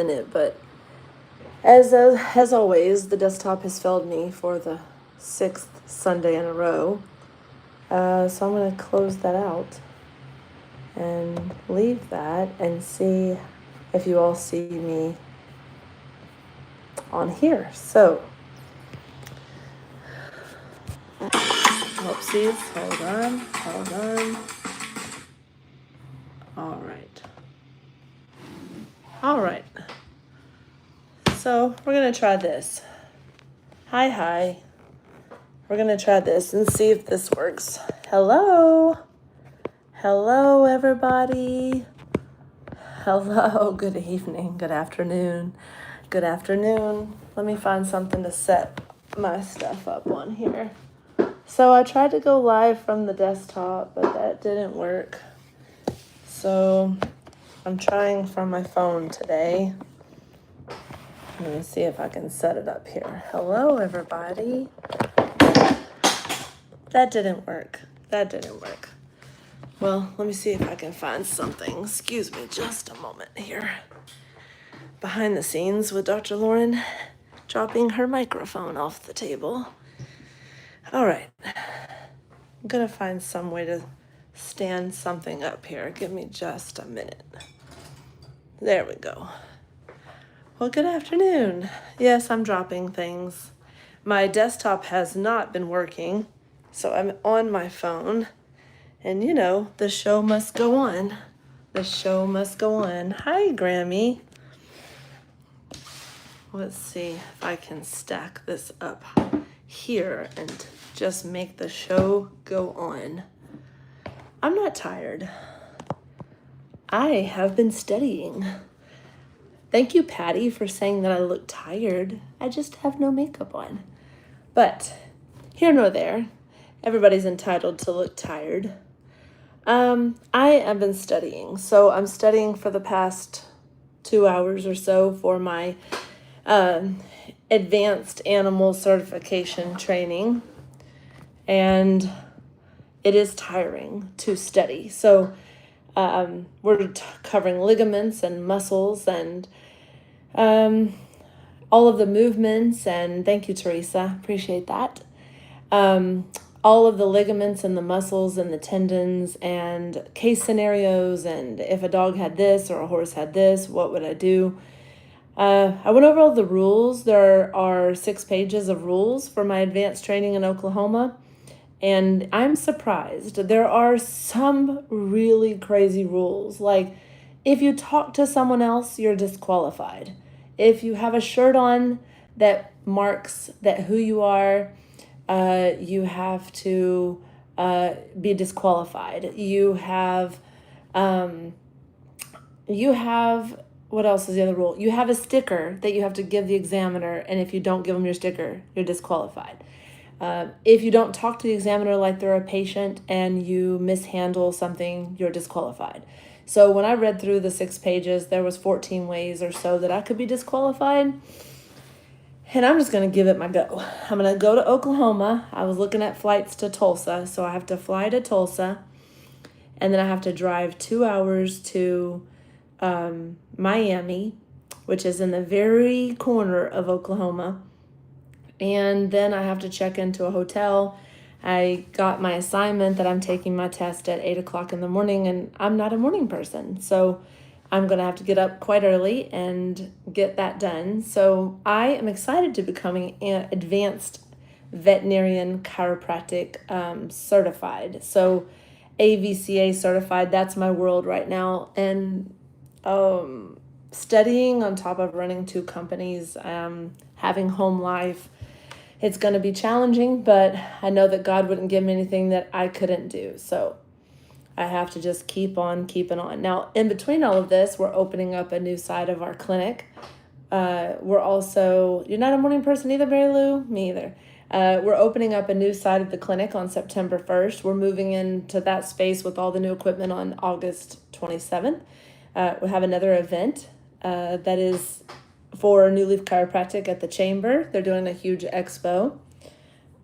minute, but as always, the desktop has failed me for the 6th Sunday in a row. So I'm going to close that out and leave that and see if you all see me on here. So, whoopsies, hold on. All right. So we're going to try this. Hi. We're going to try this and see if this works. Hello, everybody. Hello, good evening, good afternoon. Let me find something to set my stuff up on here. So I tried to go live from the desktop, but that didn't work. So I'm trying from my phone today. Let me see if I can set it up here. Hello, everybody. That didn't work. Well, let me see if I can find something. Excuse me just a moment here. Behind the scenes with Dr. Lauren dropping her microphone off the table. All right. I'm going to find some way to stand something up here. Give me just a minute. There we go. Well, good afternoon. Yes, I'm dropping things. My desktop has not been working, so I'm on my phone. And you know, the show must go on. Hi, Grammy. Let's see if I can stack this up here and just make the show go on. I'm not tired. I have been studying. Thank you, Patty, for saying that I look tired. I just have no makeup on. But here nor there, everybody's entitled to look tired. I have been studying. So I'm studying for the past 2 hours or so for my advanced animal certification training. And it is tiring to study. So we're covering ligaments and muscles and all of the movements. And thank you, Teresa. Appreciate that. All of the ligaments and the muscles and the tendons and case scenarios. And if a dog had this or a horse had this, what would I do? I went over all the rules. There are 6 pages of rules for my advanced training in Oklahoma. And I'm surprised. There are some really crazy rules. Like, if you talk to someone else, you're disqualified. If you have a shirt on that marks that who you are, you have to be disqualified. You have, what else is the other rule? You have a sticker that you have to give the examiner, and if you don't give them your sticker, you're disqualified. If you don't talk to the examiner like they're a patient and you mishandle something, you're disqualified. So when I read through the 6 pages, there was 14 ways or so that I could be disqualified. And I'm just going to give it my go. I'm going to go to Oklahoma. I was looking at flights to Tulsa, so I have to fly to Tulsa. And then I have to drive 2 hours to Miami, which is in the very corner of Oklahoma. And then I have to check into a hotel. I got my assignment that I'm taking my test at 8 o'clock in the morning, and I'm not a morning person. So I'm going to have to get up quite early and get that done. So I am excited to becoming an advanced veterinarian chiropractic certified. So AVCA certified, that's my world right now. And studying on top of running 2 companies, having home life, it's going to be challenging, but I know that God wouldn't give me anything that I couldn't do. So I have to just keep on keeping on. Now, in between all of this, we're opening up a new side of our clinic. We're also, you're not a morning person either, Mary Lou? Me either. We're opening up a new side of the clinic on September 1st. We're moving into that space with all the new equipment on August 27th. We have another event that is for New Leaf Chiropractic at the Chamber. They're doing a huge expo.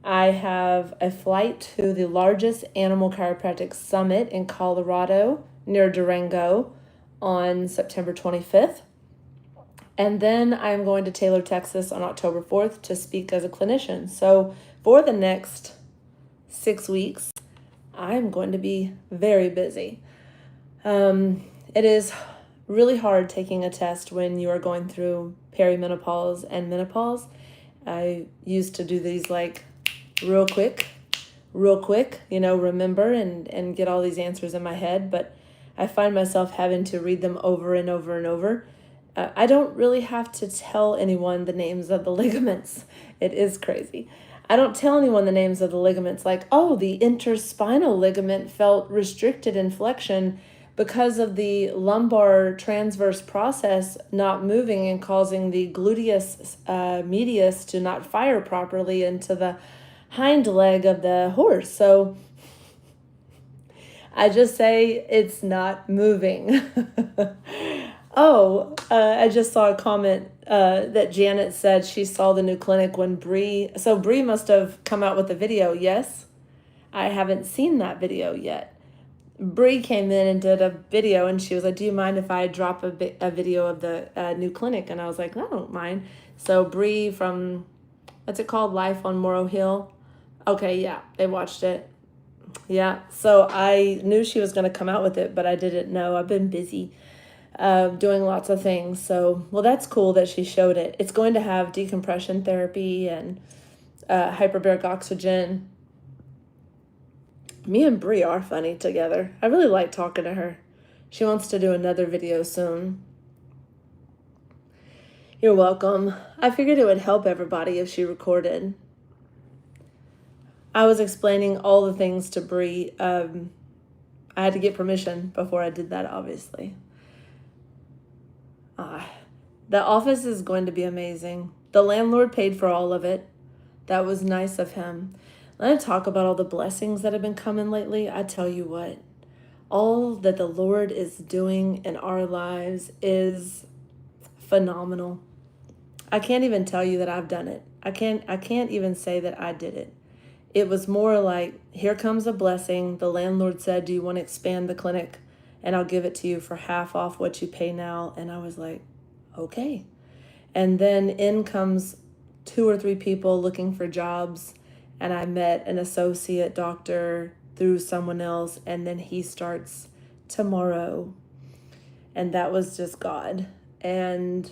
I have a flight to the largest animal chiropractic summit in Colorado near Durango on September 25th. And then I'm going to Taylor, Texas on October 4th to speak as a clinician. So for the next 6 weeks, I'm going to be very busy. It is really hard taking a test when you are going through perimenopause and menopause. I used to do these like real quick, remember and get all these answers in my head, but I find myself having to read them over and over and over. I don't really have to tell anyone the names of the ligaments. It is crazy. I don't tell anyone the names of the ligaments like, oh, the interspinal ligament felt restricted in flexion because of the lumbar transverse process not moving and causing the gluteus medius to not fire properly into the hind leg of the horse. So I just say it's not moving. I just saw a comment that Janet said she saw the new clinic when so Bree must have come out with a video. Yes, I haven't seen that video yet. Bree came in and did a video, and she was like, do you mind if I drop a video of the new clinic? And I was like, no, I don't mind. So Bree from, what's it called? Life on Morrow Hill. Okay, yeah, they watched it. Yeah, so I knew she was going to come out with it, but I didn't know. I've been busy doing lots of things. So, well, that's cool that she showed it. It's going to have decompression therapy and hyperbaric oxygen. Me and Brie are funny together. I really like talking to her. She wants to do another video soon. You're welcome. I figured it would help everybody if she recorded. I was explaining all the things to Brie. I had to get permission before I did that, obviously. The office is going to be amazing. The landlord paid for all of it. That was nice of him. Let me talk about all the blessings that have been coming lately. I tell you what, all that the Lord is doing in our lives is phenomenal. I can't even tell you that I've done it. I can't even say that I did it. It was more like, here comes a blessing. The landlord said, do you want to expand the clinic? And I'll give it to you for half off what you pay now. And I was like, okay. And then in comes 2 or 3 people looking for jobs. And I met an associate doctor through someone else. And then he starts tomorrow. And that was just God. And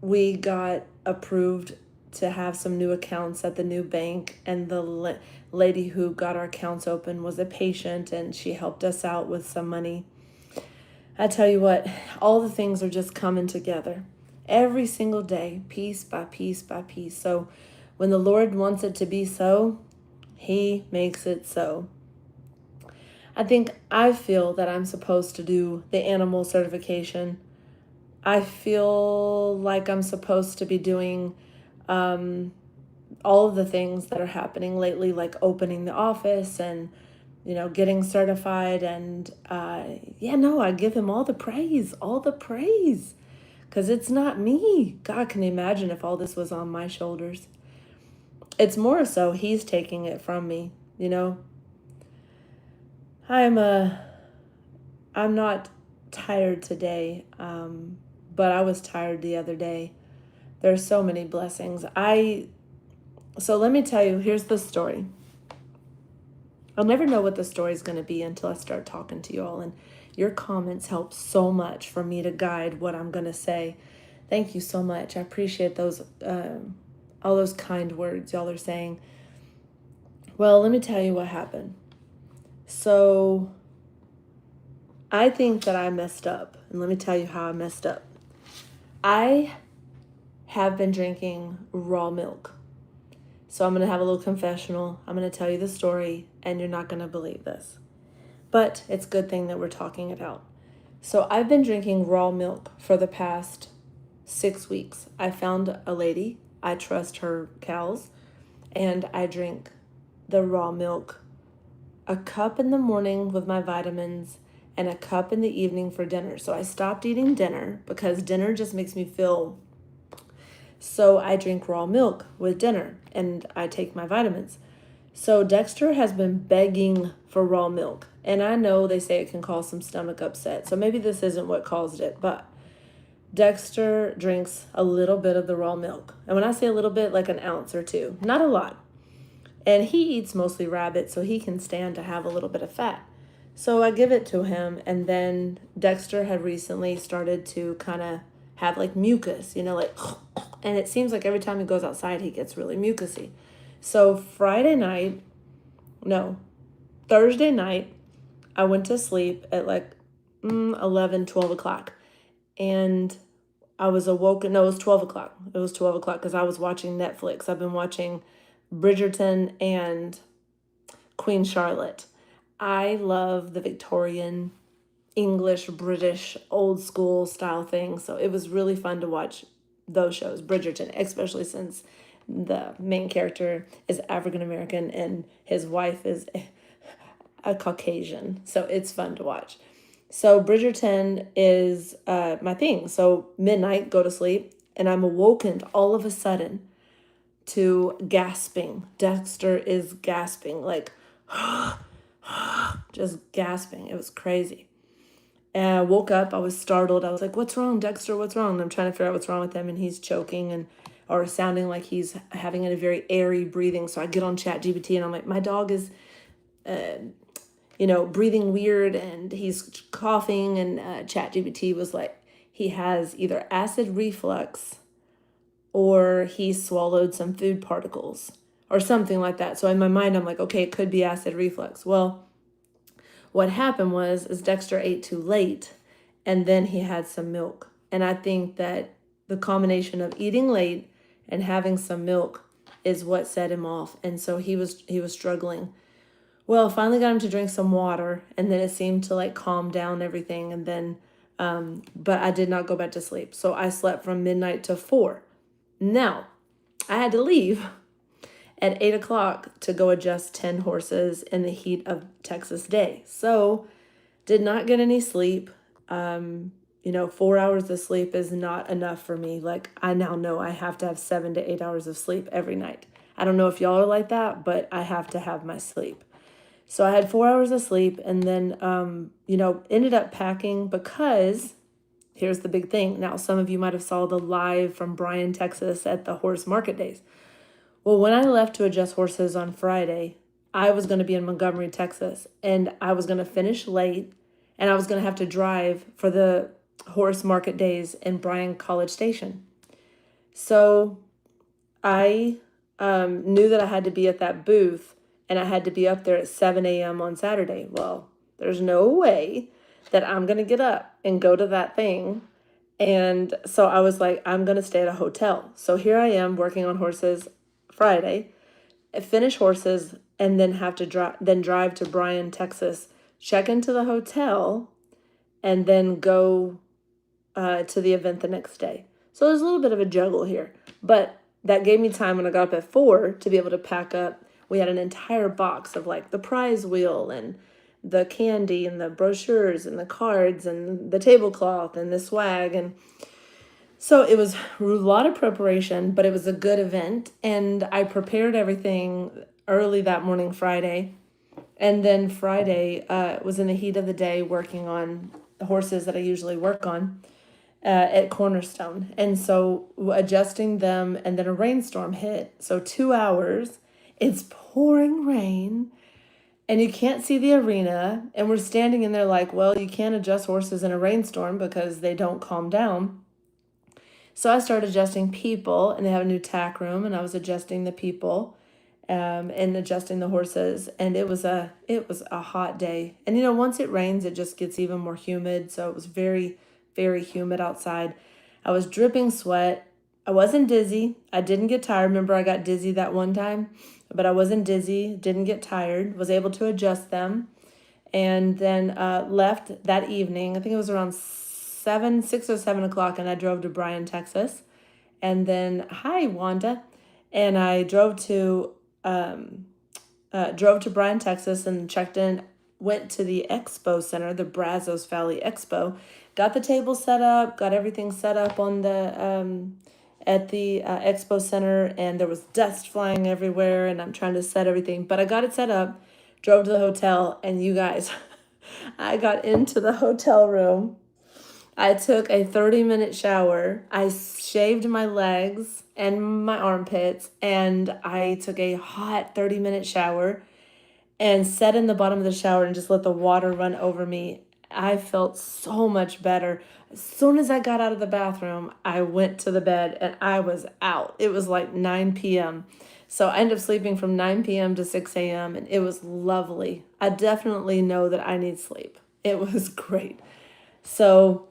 we got approved to have some new accounts at the new bank, and the lady who got our accounts open was a patient, and she helped us out with some money. I tell you what, all the things are just coming together every single day, piece by piece by piece. So when the Lord wants it to be so, he makes it so. I feel that I'm supposed to do the animal certification. I feel like I'm supposed to be doing all of the things that are happening lately, like opening the office and, getting certified. And I give him all the praise, because it's not me. God can imagine if all this was on my shoulders. It's more so he's taking it from me, I'm not tired today, but I was tired the other day. There's so many blessings. So let me tell you, here's the story. I'll never know what the story is going to be until I start talking to you all, and your comments help so much for me to guide what I'm going to say. Thank you so much. I appreciate those, all those kind words y'all are saying. Well, let me tell you what happened. So I think that I messed up, and let me tell you how I messed up. I have been drinking raw milk. So I'm going to have a little confessional. I'm going to tell you the story, and you're not going to believe this. But it's a good thing that we're talking it out. So I've been drinking raw milk for the past 6 weeks. I found a lady. I trust her cows, and I drink the raw milk. A cup in the morning with my vitamins and a cup in the evening for dinner. So I stopped eating dinner because dinner just makes me feel. So I drink raw milk with dinner and I take my vitamins. So Dexter has been begging for raw milk. And I know they say it can cause some stomach upset. So maybe this isn't what caused it. But Dexter drinks a little bit of the raw milk. And when I say a little bit, like an ounce or two, not a lot. And he eats mostly rabbit, so he can stand to have a little bit of fat. So I give it to him, and then Dexter had recently started to kind of have like mucus, like, and it seems like every time he goes outside, he gets really mucusy. So Thursday night, I went to sleep at like 11, 12 o'clock. And I was awoken. No, it was 12 o'clock. It was 12 o'clock because I was watching Netflix. I've been watching Bridgerton and Queen Charlotte. I love the Victorian, English, British, old school style thing. So it was really fun to watch those shows, Bridgerton, especially since the main character is African American and his wife is a Caucasian. So it's fun to watch. So Bridgerton is my thing. So midnight, go to sleep, and I'm awoken all of a sudden to gasping. Dexter is gasping, like just gasping. It was crazy. And I woke up, I was startled. I was like, what's wrong, Dexter? What's wrong? And I'm trying to figure out what's wrong with him, and he's choking or sounding like he's having a very airy breathing. So I get on ChatGPT and I'm like, my dog is breathing weird and he's coughing, and ChatGPT was like, he has either acid reflux or he swallowed some food particles or something like that. So in my mind, I'm like, okay, it could be acid reflux. Well, what happened is Dexter ate too late and then he had some milk. And I think that the combination of eating late and having some milk is what set him off. And so he was struggling. Well, finally got him to drink some water, and then it seemed to like calm down everything. And then, but I did not go back to sleep. So I slept from midnight to 4. Now, I had to leave at 8 o'clock to go adjust 10 horses in the heat of Texas day. So did not get any sleep. 4 hours of sleep is not enough for me. Like, I now know I have to have 7 to 8 hours of sleep every night. I don't know if y'all are like that, but I have to have my sleep. So I had 4 hours of sleep, and then, ended up packing because here's the big thing. Now, some of you might have saw the live from Bryan, Texas at the horse market days. Well, when I left to adjust horses on Friday, I was going to be in Montgomery, Texas, and I was going to finish late, and I was going to have to drive for the horse market days in Bryan College Station. So I knew that I had to be at that booth, and I had to be up there at 7 a.m. on Saturday. Well, there's no way that I'm going to get up and go to that thing. And so I was like, I'm going to stay at a hotel. So here I am working on horses Friday, finish horses, and then have to drive to Bryan, Texas, check into the hotel, and then go to the event the next day. So there's a little bit of a juggle here. But that gave me time when I got up at 4 to be able to pack up. We had an entire box of like the prize wheel and the candy and the brochures and the cards and the tablecloth and the swag. And so it was a lot of preparation, but it was a good event. And I prepared everything early that morning, Friday. And then Friday was in the heat of the day working on the horses that I usually work on at Cornerstone. And so adjusting them, and then a rainstorm hit. So 2 hours, it's pouring rain, and you can't see the arena. And we're standing in there like, well, you can't adjust horses in a rainstorm because they don't calm down. So I started adjusting people, and they have a new tack room, and I was adjusting the people and adjusting the horses. And it was a hot day. And once it rains, it just gets even more humid. So it was very, very humid outside. I was dripping sweat. I wasn't dizzy. I didn't get tired. Remember, I got dizzy that one time, but I wasn't dizzy, didn't get tired, was able to adjust them, and then left that evening. I think it was around 6 or 7 o'clock, and I drove to Bryan, Texas. And then, hi, Wanda. And I drove to Bryan, Texas, and checked in, went to the Expo Center, the Brazos Valley Expo, got the table set up, got everything set up on the at the Expo Center, and there was dust flying everywhere, and I'm trying to set everything, but I got it set up, drove to the hotel, and you guys, I got into the hotel room, I took a 30-minute shower. I shaved my legs and my armpits, and I took a hot 30-minute shower and sat in the bottom of the shower and just let the water run over me. I felt so much better. As soon as I got out of the bathroom, I went to the bed and I was out. It was like 9 p.m. So I ended up sleeping from 9 p.m. to 6 a.m. and it was lovely. I definitely know that I need sleep. It was great. So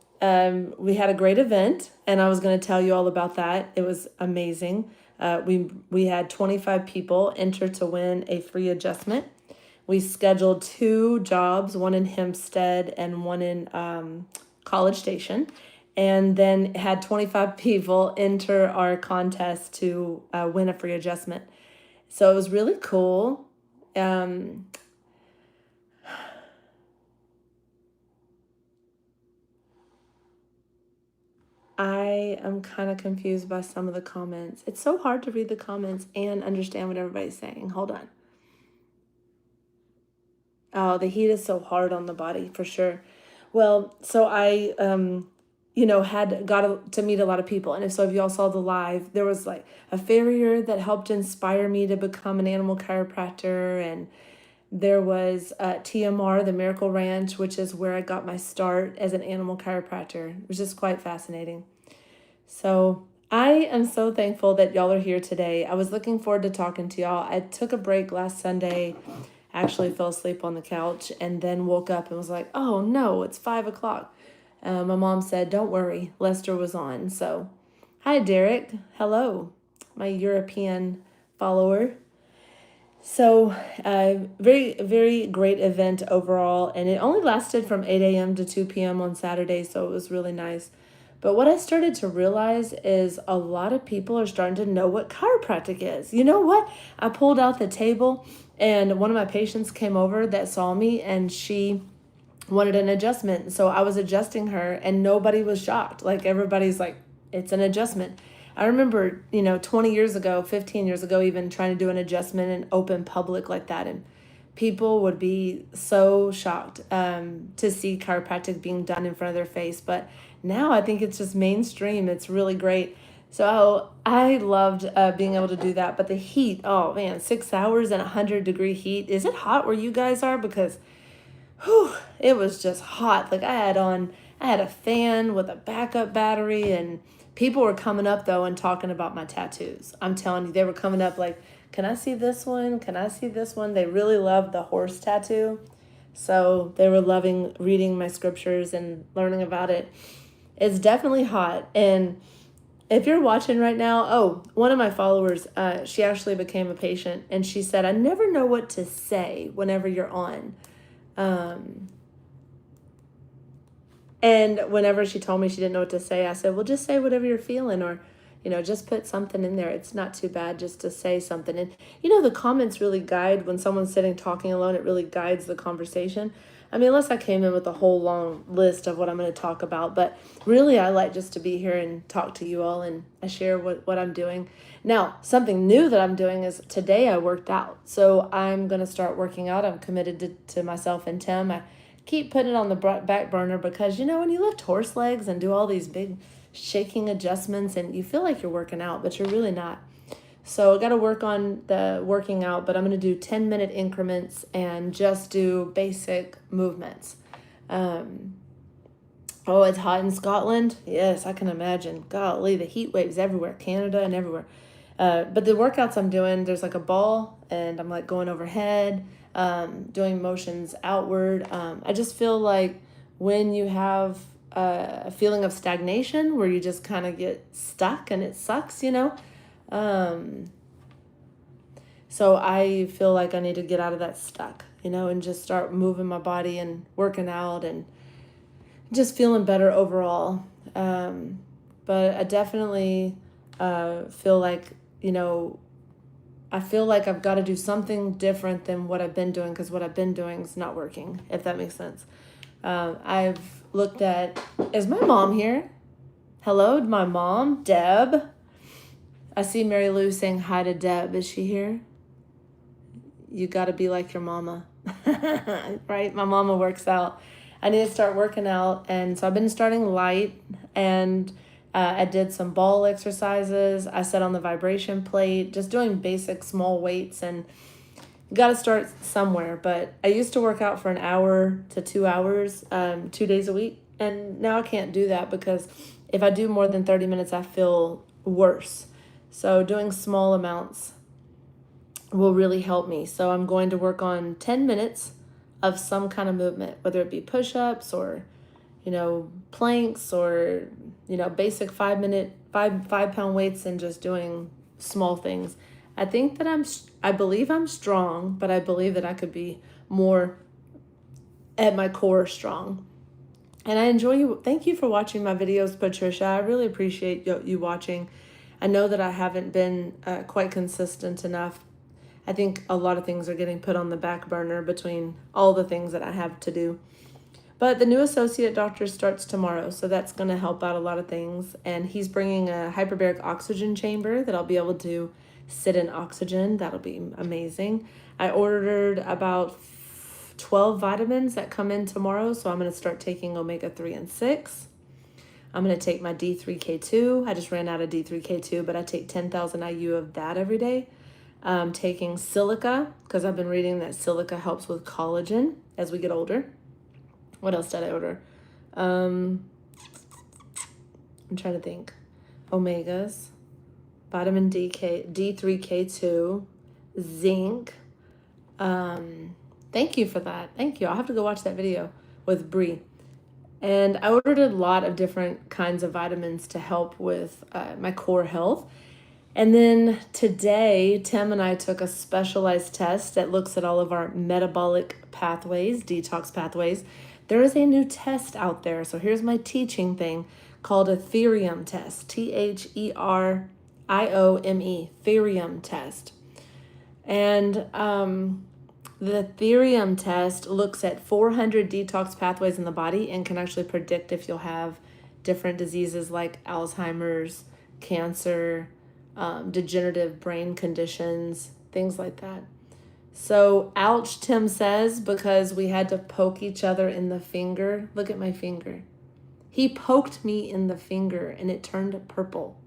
we had a great event, and I was going to tell you all about that. It was amazing. We had 25 people enter to win a free adjustment. We scheduled 2 jobs, one in Hempstead and one in College Station, and then had 25 people enter our contest to win a free adjustment. So it was really cool. I am kind of confused by some of the comments. It's so hard to read the comments and understand what everybody's saying. Hold on. Oh, the heat is so hard on the body for sure. Well, so I, had to meet a lot of people, and if y'all saw the live, there was like a farrier that helped inspire me to become an animal chiropractor, and there was TMR, the Miracle Ranch, which is where I got my start as an animal chiropractor. It was just quite fascinating. So I am so thankful that y'all are here today. I was looking forward to talking to y'all. I took a break last Sunday, actually fell asleep on the couch, and then woke up and was like, oh no, it's 5 o'clock. My mom said, don't worry, Lester was on. So, hi, Derek. Hello, my European follower. So, very, very great event overall. And it only lasted from 8 a.m. to 2 p.m. on Saturday. So, it was really nice. But what I started to realize is a lot of people are starting to know what chiropractic is. You know what? I pulled out the table, and one of my patients came over that saw me, and she wanted an adjustment. So I was adjusting her, and nobody was shocked. Like, everybody's like, it's an adjustment. I remember, 20 years ago, 15 years ago, even trying to do an adjustment in open public like that. And people would be so shocked to see chiropractic being done in front of their face. But now I think it's just mainstream. It's really great. So I loved being able to do that. But the heat, oh man, 6 hours in 100-degree heat. Is it hot where you guys are? Because it was just hot. Like, I had a fan with a backup battery, and people were coming up though and talking about my tattoos. I'm telling you, they were coming up like, can I see this one? Can I see this one? They really loved the horse tattoo. So they were loving reading my scriptures and learning about it. It's definitely hot. And if you're watching right now, one of my followers, she actually became a patient, and she said, I never know what to say whenever you're on. And whenever she told me she didn't know what to say, I said, well, just say whatever you're feeling, or, just put something in there. It's not too bad just to say something. And, the comments really guide when someone's sitting talking alone. It really guides the conversation. I mean, unless I came in with a whole long list of what I'm going to talk about. But really, I like just to be here and talk to you all, and I share what I'm doing. Now, something new that I'm doing is today I worked out. So I'm going to start working out. I'm committed to myself and Tim. I keep putting it on the back burner because, when you lift horse legs and do all these big shaking adjustments, and you feel like you're working out, but you're really not. So I got to work on the working out, but I'm going to do 10-minute increments and just do basic movements. It's hot in Scotland. Yes, I can imagine. Golly, the heat waves everywhere, Canada and everywhere. But the workouts I'm doing, there's like a ball, and I'm like going overhead, doing motions outward. I just feel like when you have a feeling of stagnation where you just kind of get stuck and it sucks, So I feel like I need to get out of that stuck, and just start moving my body and working out and just feeling better overall. But I definitely feel like, I feel like I've got to do something different than what I've been doing, because what I've been doing is not working, if that makes sense. I've looked at, is my mom here? Hello, my mom, Deb. I see Mary Lou saying hi to Deb. Is she here? You got to be like your mama, right? My mama works out. I need to start working out. And so I've been starting light, and I did some ball exercises. I sat on the vibration plate, just doing basic small weights, and you got to start somewhere. But I used to work out for an hour to 2 hours, 2 days a week. And now I can't do that because if I do more than 30 minutes, I feel worse. So doing small amounts will really help me. So I'm going to work on 10 minutes of some kind of movement, whether it be push-ups or, planks or, basic 5 pound weights, and just doing small things. I think that I believe I'm strong, but I believe that I could be more at my core strong. And I enjoy you. Thank you for watching my videos, Patricia. I really appreciate you watching. I know that I haven't been quite consistent enough. I think a lot of things are getting put on the back burner between all the things that I have to do. But the new associate doctor starts tomorrow, so that's going to help out a lot of things. And he's bringing a hyperbaric oxygen chamber that I'll be able to sit in oxygen. That'll be amazing. I ordered about 12 vitamins that come in tomorrow, so I'm going to start taking omega-3 and 6. I'm going to take my D3K2. I just ran out of D3K2, but I take 10,000 IU of that every day. I'm taking silica because I've been reading that silica helps with collagen as we get older. What else did I order? I'm trying to think. Omegas, vitamin D3K2, zinc. Thank you for that. Thank you. I'll have to go watch that video with Bree. And I ordered a lot of different kinds of vitamins to help with my core health. And then today, Tim and I took a specialized test that looks at all of our metabolic pathways, detox pathways. There is a new test out there. So here's my teaching thing called a therium test, Theriome, therium test. And the therium test looks at 400 detox pathways in the body and can actually predict if you'll have different diseases like Alzheimer's, cancer, degenerative brain conditions, things like that. So, ouch, Tim says, because we had to poke each other in the finger. Look at my finger. He poked me in the finger and it turned purple.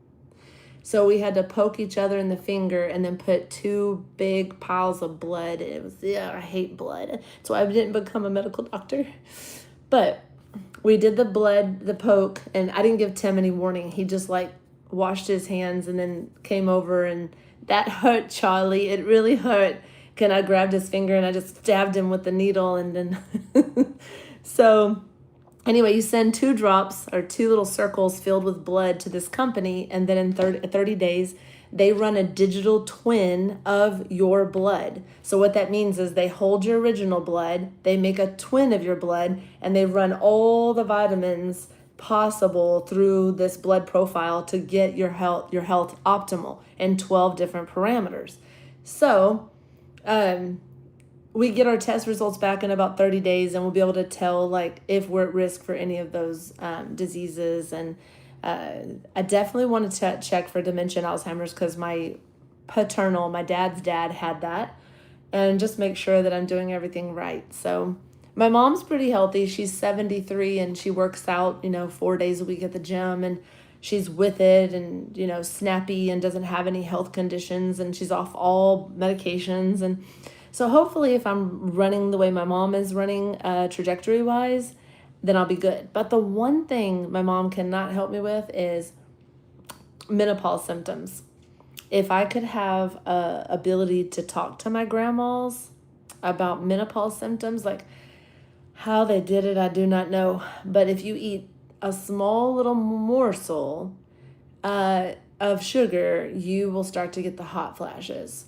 So we had to poke each other in the finger and then put 2 big piles of blood. It was, I hate blood. That's why I didn't become a medical doctor. But we did the poke, and I didn't give Tim any warning. He just washed his hands and then came over, and that hurt, Charlie. It really hurt. And I grabbed his finger and I just stabbed him with the needle, and then so anyway, you send 2 drops or 2 little circles filled with blood to this company, and then in 30 days, they run a digital twin of your blood. So what that means is they hold your original blood, they make a twin of your blood, and they run all the vitamins possible through this blood profile to get your health optimal in 12 different parameters. So we get our test results back in about 30 days, and we'll be able to tell if we're at risk for any of those diseases. And I definitely want to check for dementia and Alzheimer's because my dad's dad had that, and just make sure that I'm doing everything right. So my mom's pretty healthy. She's 73 and she works out, 4 days a week at the gym, and she's with it and, snappy and doesn't have any health conditions, and she's off all medications. And so hopefully if I'm running the way my mom is running trajectory-wise, then I'll be good. But the one thing my mom cannot help me with is menopause symptoms. If I could have a ability to talk to my grandmas about menopause symptoms, how they did it, I do not know. But if you eat a small little morsel of sugar, you will start to get the hot flashes.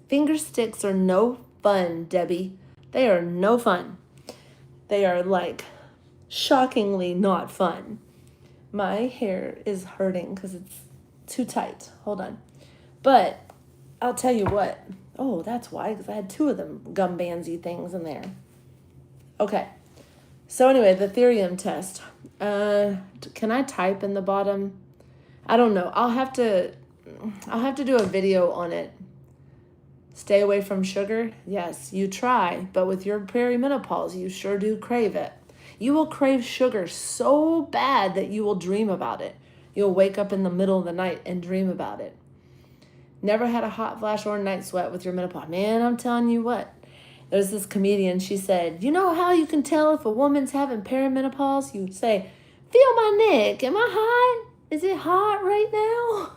Finger sticks are no fun, Debbie. They are no fun. They are shockingly not fun. My hair is hurting because it's too tight. Hold on. But I'll tell you what. Oh, that's why, because I had 2 of them gum bandsy things in there. Okay. So anyway, the therium test. Can I type in the bottom? I don't know. I'll have to do a video on it. Stay away from sugar? Yes, you try, but with your perimenopause, you sure do crave it. You will crave sugar so bad that you will dream about it. You'll wake up in the middle of the night and dream about it. Never had a hot flash or a night sweat with your menopause. Man, I'm telling you what. There's this comedian, she said, you know how you can tell if a woman's having perimenopause? You say, feel my neck. Am I hot? Is it hot right now?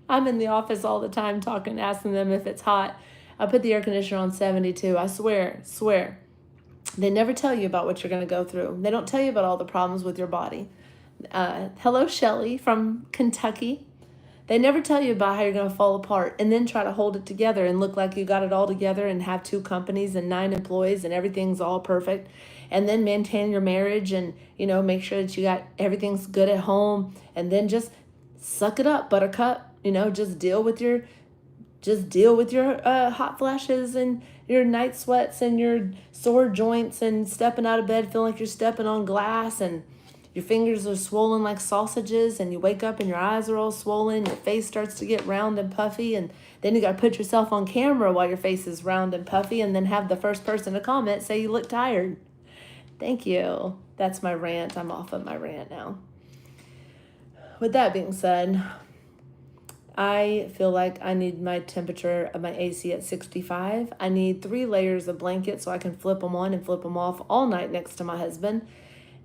I'm in the office all the time asking them if it's hot. I put the air conditioner on 72. I swear. They never tell you about what you're going to go through. They don't tell you about all the problems with your body. Hello, Shelly from Kentucky. They never tell you about how you're going to fall apart and then try to hold it together and look like you got it all together and have 2 companies and 9 employees and everything's all perfect. And then maintain your marriage and, make sure that you got everything's good at home. And then just suck it up, buttercup. Just deal with your hot flashes and your night sweats and your sore joints and stepping out of bed feeling like you're stepping on glass and your fingers are swollen like sausages and you wake up and your eyes are all swollen, your face starts to get round and puffy, and then you got to put yourself on camera while your face is round and puffy and then have the first person to comment say you look tired. Thank you. That's my rant. I'm off of my rant now. With that being said, I feel like I need my temperature of my AC at 65. I need 3 layers of blankets so I can flip them on and flip them off all night next to my husband.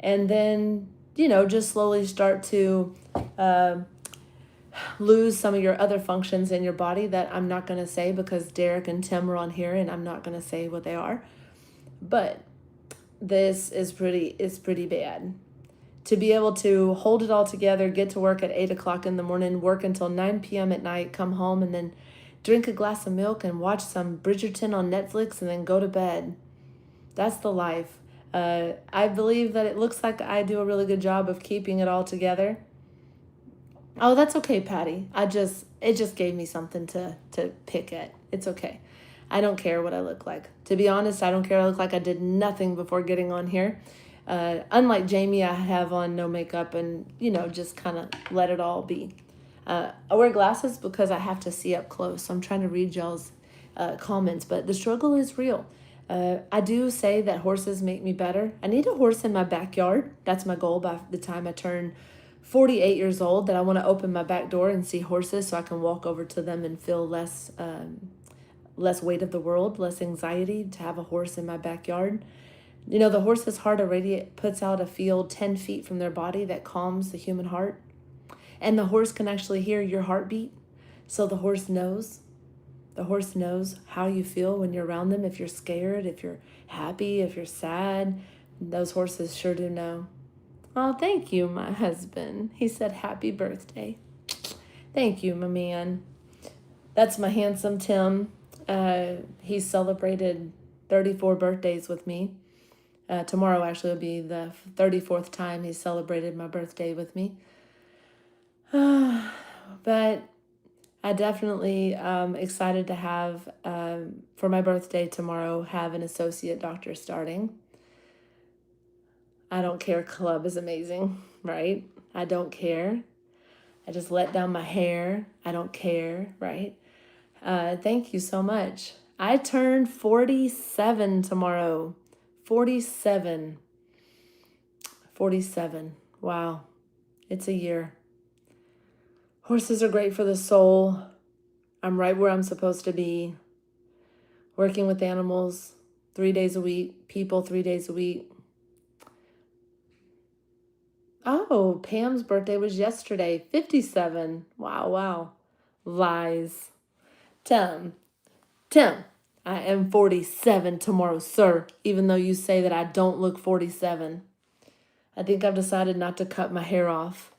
And then, just slowly start to lose some of your other functions in your body that I'm not going to say because Derek and Tim are on here and I'm not going to say what they are. But this is pretty bad. To be able to hold it all together, get to work at 8 o'clock in the morning, work until 9 p.m. at night, come home and then drink a glass of milk and watch some Bridgerton on Netflix and then go to bed. That's the life. I believe that it looks like I do a really good job of keeping it all together. Oh, that's okay, Patty. It just gave me something to pick at. It's okay. I don't care what I look like. To be honest, I don't care. I look like I did nothing before getting on here. Unlike Jamie, I have on no makeup and, just kind of let it all be. I wear glasses because I have to see up close. So I'm trying to read y'all's comments, but the struggle is real. I do say that horses make me better. I need a horse in my backyard. That's my goal by the time I turn 48 years old, that I want to open my back door and see horses so I can walk over to them and feel less weight of the world, less anxiety to have a horse in my backyard. The horse's heart already puts out a field 10 feet from their body that calms the human heart. And the horse can actually hear your heartbeat. So the horse knows. The horse knows how you feel when you're around them, if you're scared, if you're happy, if you're sad. Those horses sure do know. Oh, thank you, my husband. He said happy birthday. Thank you, my man. That's my handsome Tim. He celebrated 34 birthdays with me. Tomorrow actually will be the 34th time he celebrated my birthday with me. But I definitely excited to have, for my birthday tomorrow, have an associate doctor starting. I don't care club is amazing, right? I don't care. I just let down my hair. I don't care, right? Thank you so much. I turn 47 tomorrow. 47. Wow. It's a year. Horses are great for the soul. I'm right where I'm supposed to be. Working with animals 3 days a week, people 3 days a week. Oh, Pam's birthday was yesterday, 57. Wow. Lies. Tim, I am 47 tomorrow, sir, even though you say that I don't look 47. I think I've decided not to cut my hair off.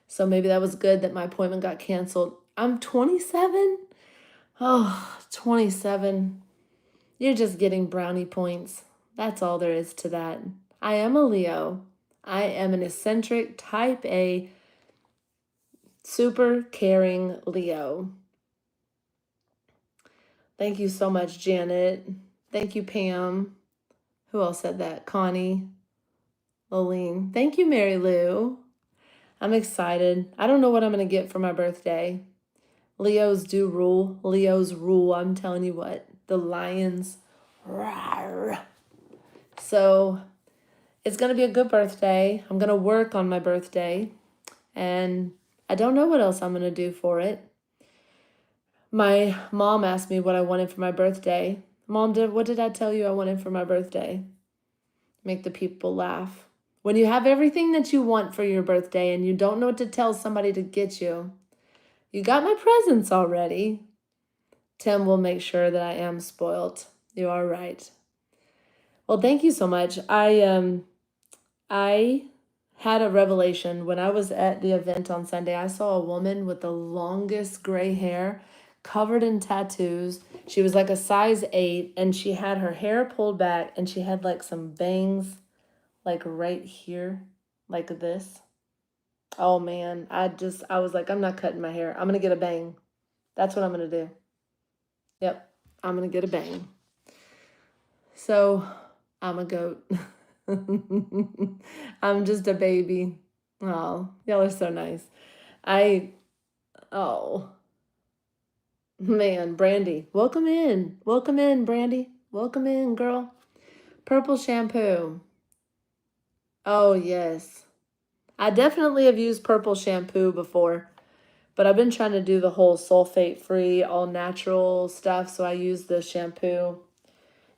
So maybe that was good that my appointment got canceled. I'm 27? Oh, 27. You're just getting brownie points. That's all there is to that. I am a Leo. I am an eccentric type A, super caring Leo. Thank you so much, Janet. Thank you, Pam. Who else said that? Connie. Lolene. Thank you, Mary Lou. I'm excited. I don't know what I'm going to get for my birthday. Leos do rule. Leos rule. I'm telling you what. The lions. Rawr. So, it's going to be a good birthday. I'm going to work on my birthday, and I don't know what else I'm going to do for it. My mom asked me what I wanted for my birthday. Mom, what did I tell you I wanted for my birthday? Make the people laugh. When you have everything that you want for your birthday and you don't know what to tell somebody to get you, you got my presents already. Tim will make sure that I am spoiled. You are right. Well, thank you so much. I had a revelation when I was at the event on Sunday. I saw a woman with the longest gray hair, covered in tattoos. She was like a size 8, and she had her hair pulled back, and she had like some bangs like right here, like this. Oh man, I was like, I'm not cutting my hair. I'm gonna get a bang. That's what I'm gonna do. Yep, I'm gonna get a bang. So I'm a goat. I'm just a baby. Oh, y'all are so nice. Oh, man, Brandy, welcome in. Welcome in, Brandy. Welcome in, girl. Purple shampoo. Oh, yes. I definitely have used purple shampoo before, but I've been trying to do the whole sulfate-free, all natural stuff, so I use the shampoo.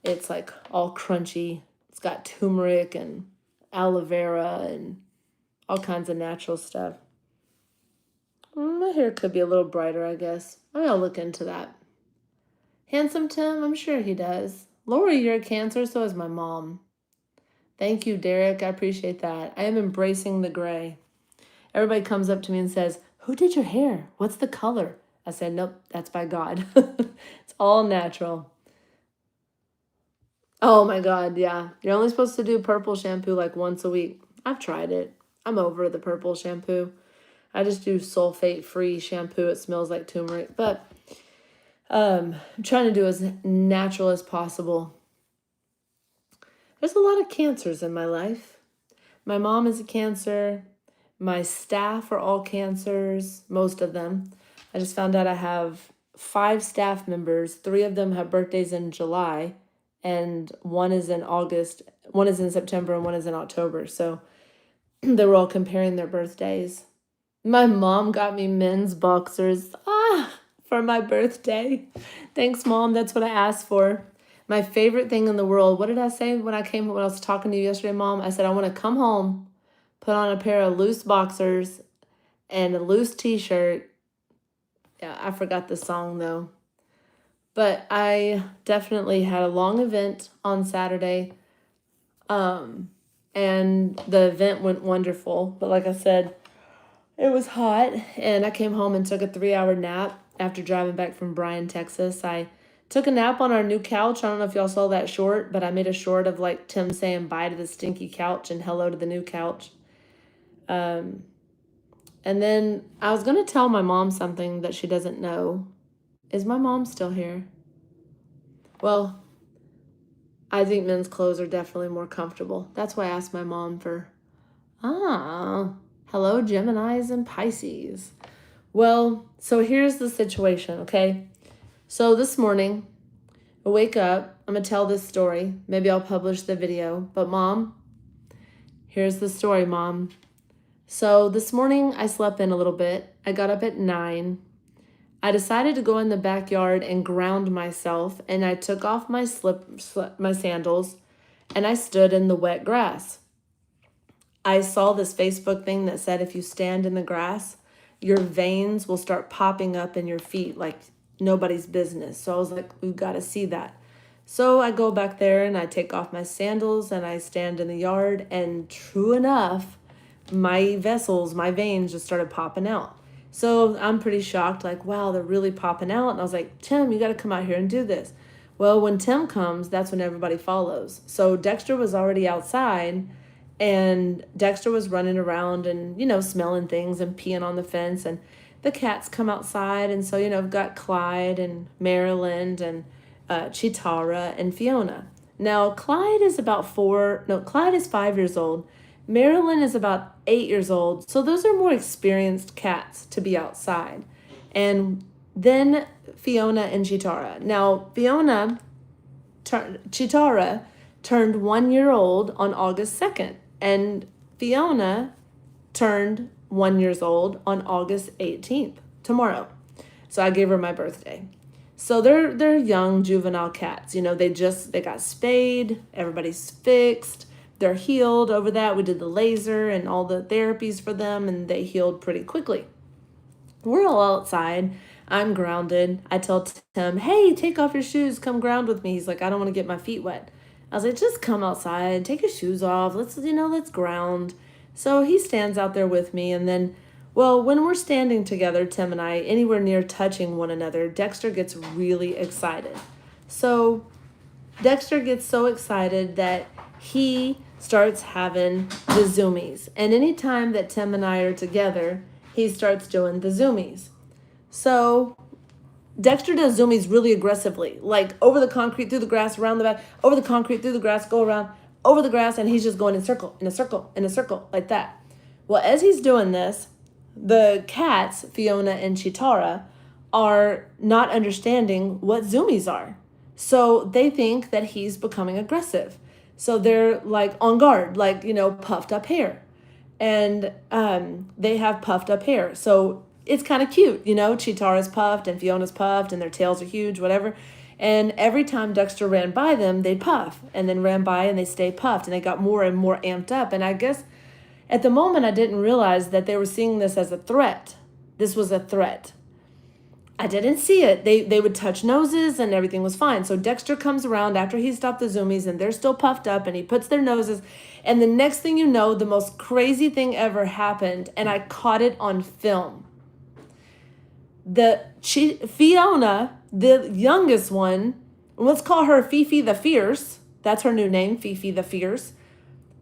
It's like all crunchy. It's got turmeric and aloe vera and all kinds of natural stuff. My hair could be a little brighter, I guess. I'll look into that. Handsome Tim, I'm sure he does. Lori, you're a Cancer, so is my mom. Thank you, Derek. I appreciate that. I am embracing the gray. Everybody comes up to me and says, who did your hair? What's the color? I said, nope, that's by God. It's all natural. Oh my God, yeah. You're only supposed to do purple shampoo like once a week. I've tried it. I'm over the purple shampoo. I just do sulfate-free shampoo. It smells like turmeric. But I'm trying to do as natural as possible. There's a lot of cancers in my life. My mom is a Cancer. My staff are all Cancers, most of them. I just found out I have 5 staff members. 3 of them have birthdays in July, and one is in August, one is in September, and one is in October. So they were all comparing their birthdays. My mom got me men's boxers for my birthday. Thanks, Mom. That's what I asked for. My favorite thing in the world. What did I say when I was talking to you yesterday, Mom? I said, I want to come home, put on a pair of loose boxers and a loose t-shirt. Yeah, I forgot the song though. But I definitely had a long event on Saturday. And the event went wonderful. But like I said, it was hot, and I came home and took a 3-hour nap after driving back from Bryan, Texas. I took a nap on our new couch. I don't know if y'all saw that short, but I made a short of like Tim saying bye to the stinky couch and hello to the new couch. And then I was going to tell my mom something that she doesn't know. Is my mom still here? Well, I think men's clothes are definitely more comfortable. That's why I asked my mom for, hello, Geminis and Pisces. Well, so here's the situation, okay? So this morning, I wake up. I'm going to tell this story. Maybe I'll publish the video. But Mom, here's the story, Mom. So this morning, I slept in a little bit. I got up at 9. I decided to go in the backyard and ground myself, and I took off my my sandals, and I stood in the wet grass. I saw this Facebook thing that said if you stand in the grass, your veins will start popping up in your feet like nobody's business. So I was like, we've got to see that. So I go back there and I take off my sandals and I stand in the yard, and true enough, my veins just started popping out. So I'm pretty shocked, like, wow, they're really popping out. And I was like, Tim, you got to come out here and do this. Well, when Tim comes, that's when everybody follows. So Dexter was already outside, and Dexter was running around and, smelling things and peeing on the fence. And the cats come outside. And so, I've got Clyde and Maryland and Chitara and Fiona. Now, Clyde is 5 years old. Marilyn is about 8 years old. So those are more experienced cats to be outside. And then Fiona and Chitara. Now, Chitara turned 1 year old on August 2nd, and Fiona turned 1 year old on August 18th, tomorrow. So I gave her my birthday. So they're young juvenile cats. You know, they got spayed, everybody's fixed, they're healed over that. We did the laser and all the therapies for them, and they healed pretty quickly. We're all outside. I'm grounded. I tell Tim, hey, take off your shoes, come ground with me. He's like, I don't want to get my feet wet. I was like, just come outside, take your shoes off, let's ground. So he stands out there with me, and then, well, when we're standing together, Tim and I, anywhere near touching one another, Dexter gets really excited. So Dexter gets so excited that he starts having the zoomies. And anytime that Tim and I are together, he starts doing the zoomies. So Dexter does zoomies really aggressively, like over the concrete, through the grass, around the back, over the concrete, through the grass, go around, over the grass, and he's just going in a circle, like that. Well, as he's doing this, the cats, Fiona and Chitara, are not understanding what zoomies are. So they think that he's becoming aggressive. So they're like on guard, like, puffed up hair. And they have puffed up hair. So it's kind of cute, Chitara's puffed and Fiona's puffed and their tails are huge, whatever. And every time Dexter ran by them, they'd puff, and then ran by and they stay puffed, and they got more and more amped up. And I guess at the moment I didn't realize that they were seeing this as a threat. This was a threat. I didn't see it. They would touch noses and everything was fine. So Dexter comes around after he stopped the zoomies and they're still puffed up, and he puts their noses, and the next thing you know, the most crazy thing ever happened, and I caught it on film. Fiona, the youngest one, let's call her Fifi the Fierce. That's her new name, Fifi the Fierce.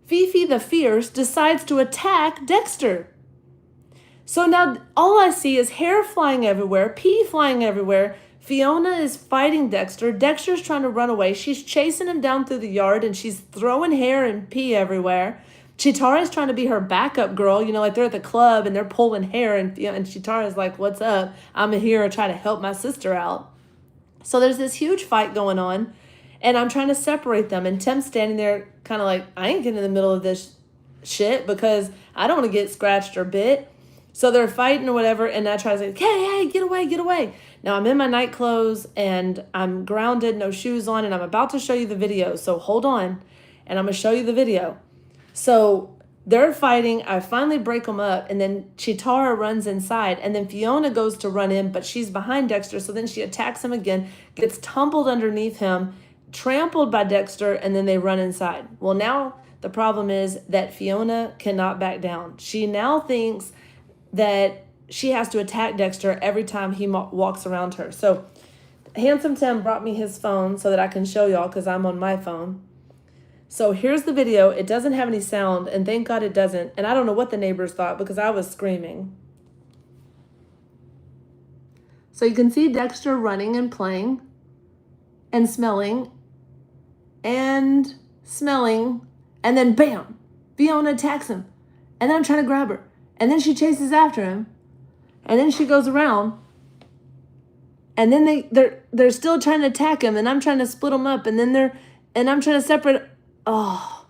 Fifi the Fierce decides to attack Dexter. So now all I see is hair flying everywhere, pee flying everywhere. Fiona is fighting Dexter. Dexter's trying to run away. She's chasing him down through the yard, and she's throwing hair and pee everywhere. Chitara's trying to be her backup girl, like they're at the club and they're pulling hair, and Chitara's like, what's up? I'm here to try to help my sister out. So there's this huge fight going on, and I'm trying to separate them, and Tim's standing there kind of like, I ain't getting in the middle of this shit because I don't want to get scratched or bit. So they're fighting or whatever, and I try to say, hey, get away. Now I'm in my night clothes, and I'm grounded, no shoes on, and I'm about to show you the video, so hold on, and I'm going to show you the video. So they're fighting. I finally break them up, and then Chitara runs inside, and then Fiona goes to run in, but she's behind Dexter, so then she attacks him again, gets tumbled underneath him, trampled by Dexter, and then they run inside. Well, now the problem is that Fiona cannot back down. She now thinks that she has to attack Dexter every time he walks around her. So Handsome Tim brought me his phone so that I can show y'all, because I'm on my phone. So here's the video. It doesn't have any sound, and thank God it doesn't. And I don't know what the neighbors thought, because I was screaming. So you can see Dexter running and playing and smelling, and then bam, Fiona attacks him. And then I'm trying to grab her. And then she chases after him. And then she goes around. And then they're still trying to attack him, and I'm trying to split them up, and I'm trying to separate. Oh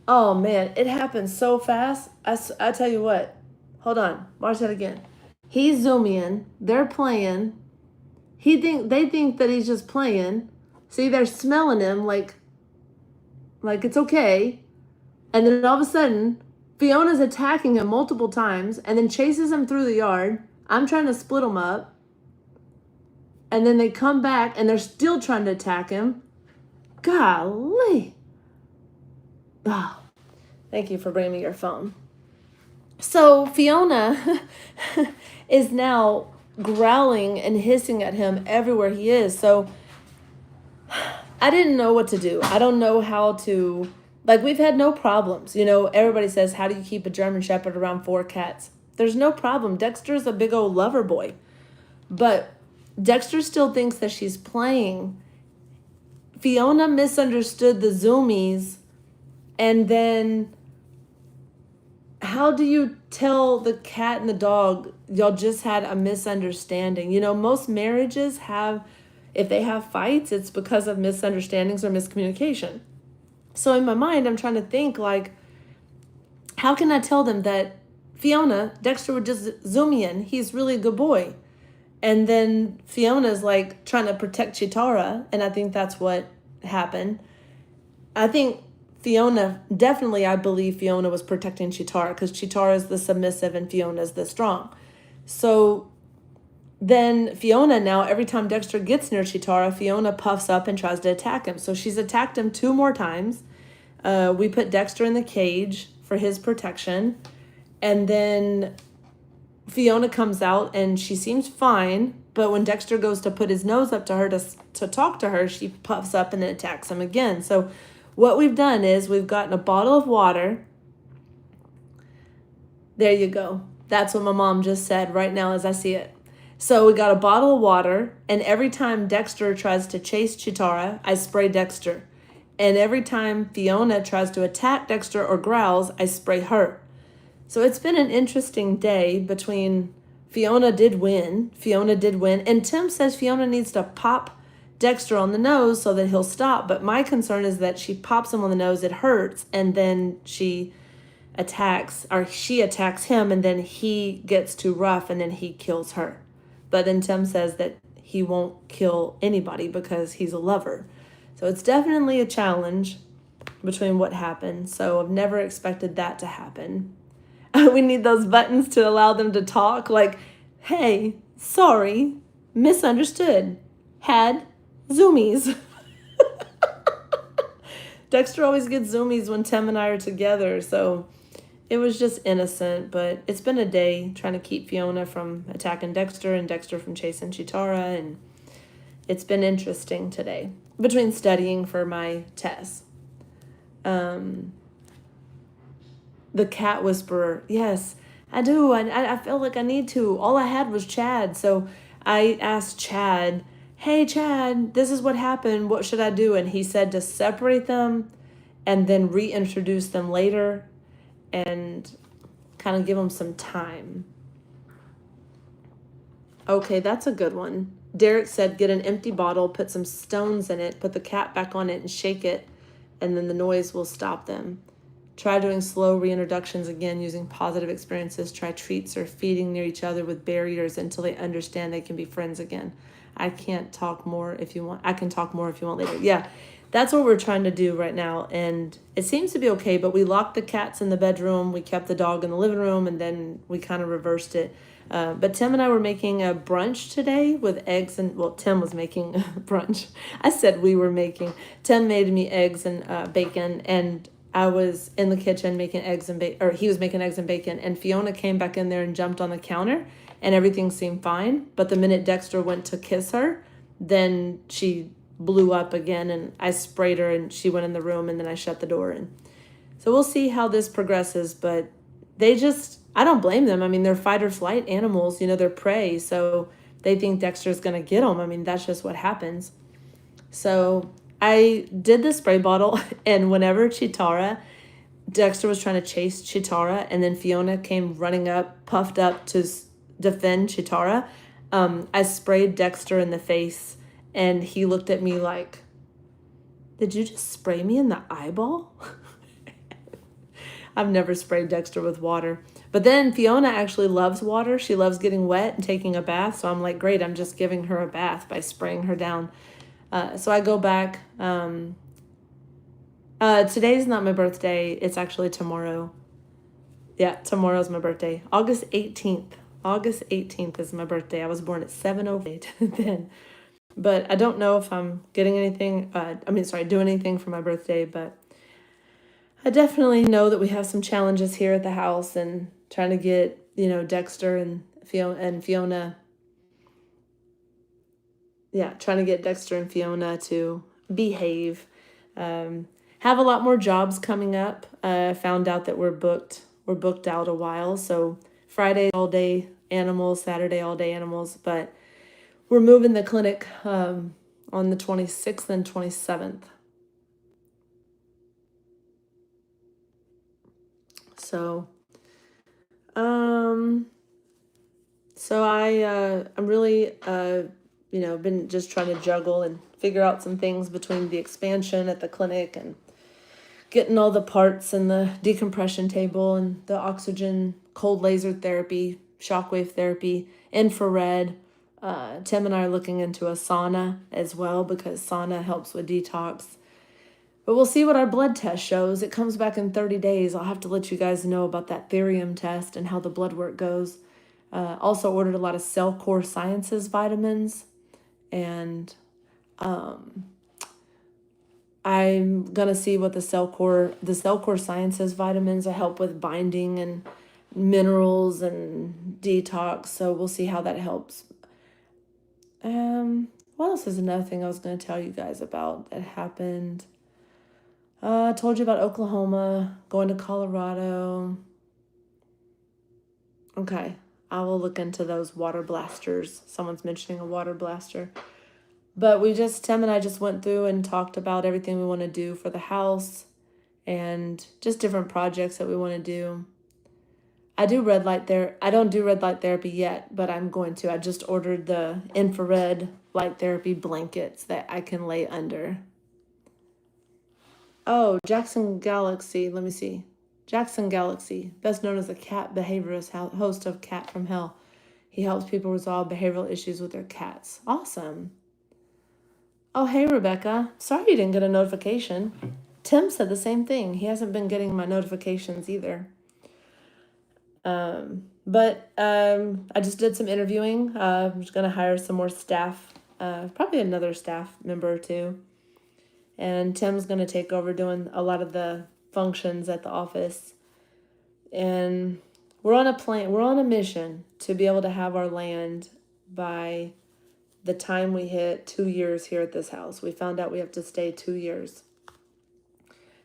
man, it happens so fast. I tell you what. Hold on. Watch that again. He's zooming. They're playing. They think that he's just playing. See, they're smelling him like it's okay. And then all of a sudden, Fiona's attacking him multiple times and then chases him through the yard. I'm trying to split them up. And then they come back and they're still trying to attack him. Golly. Oh, thank you for bringing me your phone. So Fiona is now growling and hissing at him everywhere he is. So I didn't know what to do. I don't know how to, we've had no problems. Everybody says, how do you keep a German Shepherd around 4 cats? There's no problem. Dexter's a big old lover boy. But Dexter still thinks that she's playing. Fiona misunderstood the zoomies. And then how do you tell the cat and the dog, y'all just had a misunderstanding? Most marriages if they have fights, it's because of misunderstandings or miscommunication. So in my mind, I'm trying to think like, how can I tell them that Dexter would just zoom me in. He's really a good boy. And then Fiona's like trying to protect Chitara. And I think that's what happened. I think I believe Fiona was protecting Chitara because Chitara is the submissive and Fiona is the strong. So then Fiona now, every time Dexter gets near Chitara, Fiona puffs up and tries to attack him. So she's attacked him 2 more times. We put Dexter in the cage for his protection. And then Fiona comes out and she seems fine. But when Dexter goes to put his nose up to her to talk to her, she puffs up and then attacks him again. So what we've done is we've gotten a bottle of water. There you go. That's what my mom just said right now as I see it. So we got a bottle of water, and every time Dexter tries to chase Chitara, I spray Dexter. And every time Fiona tries to attack Dexter or growls, I spray her. So it's been an interesting day between Fiona did win, and Tim says Fiona needs to pop Dexter on the nose so that he'll stop. But my concern is that she pops him on the nose, it hurts, and then she attacks him, and then he gets too rough and then he kills her. But then Tim says that he won't kill anybody because he's a lover. So it's definitely a challenge between what happened. So I've never expected that to happen. We need those buttons to allow them to talk. Like, hey, sorry, misunderstood. Had zoomies. Dexter always gets zoomies when Tim and I are together. So it was just innocent, but it's been a day trying to keep Fiona from attacking Dexter and Dexter from chasing Chitara, and it's been interesting today between studying for my test. The cat whisperer, yes, I do. I feel like I need to. All I had was Chad, so I asked Chad, hey, Chad, this is what happened. What should I do? And he said to separate them and then reintroduce them later and kind of give them some time. Okay, that's a good one. Derek said get an empty bottle, put some stones in it, put the cat back on it and shake it, and then the noise will stop them. Try doing slow reintroductions again using positive experiences. Try treats or feeding near each other with barriers until they understand they can be friends again. I can't talk more if you want. I can talk more if you want later. Yeah, that's what we're trying to do right now. And it seems to be okay, but we locked the cats in the bedroom. We kept the dog in the living room, and then we kind of reversed it. But Tim and I were making a brunch today with eggs and, well, Tim was making brunch. I said we were making. Tim made me eggs and bacon, and I was in the kitchen making eggs and bacon, or he was making eggs and bacon, and Fiona came back in there and jumped on the counter, and everything seemed fine. But the minute Dexter went to kiss her, then she blew up again, and I sprayed her, and she went in the room, and then I shut the door. And so we'll see how this progresses, but I don't blame them. I mean, they're fight or flight animals, they're prey, so they think Dexter's going to get them. I mean, that's just what happens. So I did the spray bottle, and whenever Dexter was trying to chase Chitara, and then Fiona came running up, puffed up to defend Chitara, I sprayed Dexter in the face, and he looked at me like, did you just spray me in the eyeball? I've never sprayed Dexter with water. But then Fiona actually loves water. She loves getting wet and taking a bath. So I'm like, great, I'm just giving her a bath by spraying her down. So I go back. Today's not my birthday. It's actually tomorrow. Yeah, tomorrow's my birthday. August 18th. August 18th is my birthday. I was born at 7:08 then. But I don't know if I'm getting anything, doing anything for my birthday, but I definitely know that we have some challenges here at the house and trying to get, Dexter and Fiona. Yeah, trying to get Dexter and Fiona to behave. Have a lot more jobs coming up. Found out that we're booked out a while. So Friday all day animals, Saturday all day animals, but we're moving the clinic on the 26th and 27th. So, I'm really, been just trying to juggle and figure out some things between the expansion at the clinic and getting all the parts and the decompression table and the oxygen, cold laser therapy, shockwave therapy, infrared. Tim and I are looking into a sauna as well because sauna helps with detox. But we'll see what our blood test shows. It comes back in 30 days. I'll have to let you guys know about that therium test and how the blood work goes. Also ordered a lot of Cell Core Sciences vitamins. And I'm going to see what the Cell Core Sciences vitamins help with binding and minerals and detox. So we'll see how that helps. What else is another thing I was going to tell you guys about that happened? I told you about Oklahoma, going to Colorado. Okay, I will look into those water blasters. Someone's mentioning a water blaster. But Tim and I just went through and talked about everything we want to do for the house and just different projects that we want to do. I don't do red light therapy yet, but I'm going to. I just ordered the infrared light therapy blankets that I can lay under. Oh, Jackson Galaxy. Let me see. Jackson Galaxy, best known as a cat behaviorist, host of Cat from Hell. He helps people resolve behavioral issues with their cats. Awesome. Oh, hey, Rebecca. Sorry you didn't get a notification. Tim said the same thing. He hasn't been getting my notifications either. I just did some interviewing. I'm just going to hire some more staff, probably another staff member or two. And Tim's going to take over doing a lot of the functions at the office. And we're on a mission to be able to have our land by the time we hit 2 years here at this house. We found out we have to stay 2 years.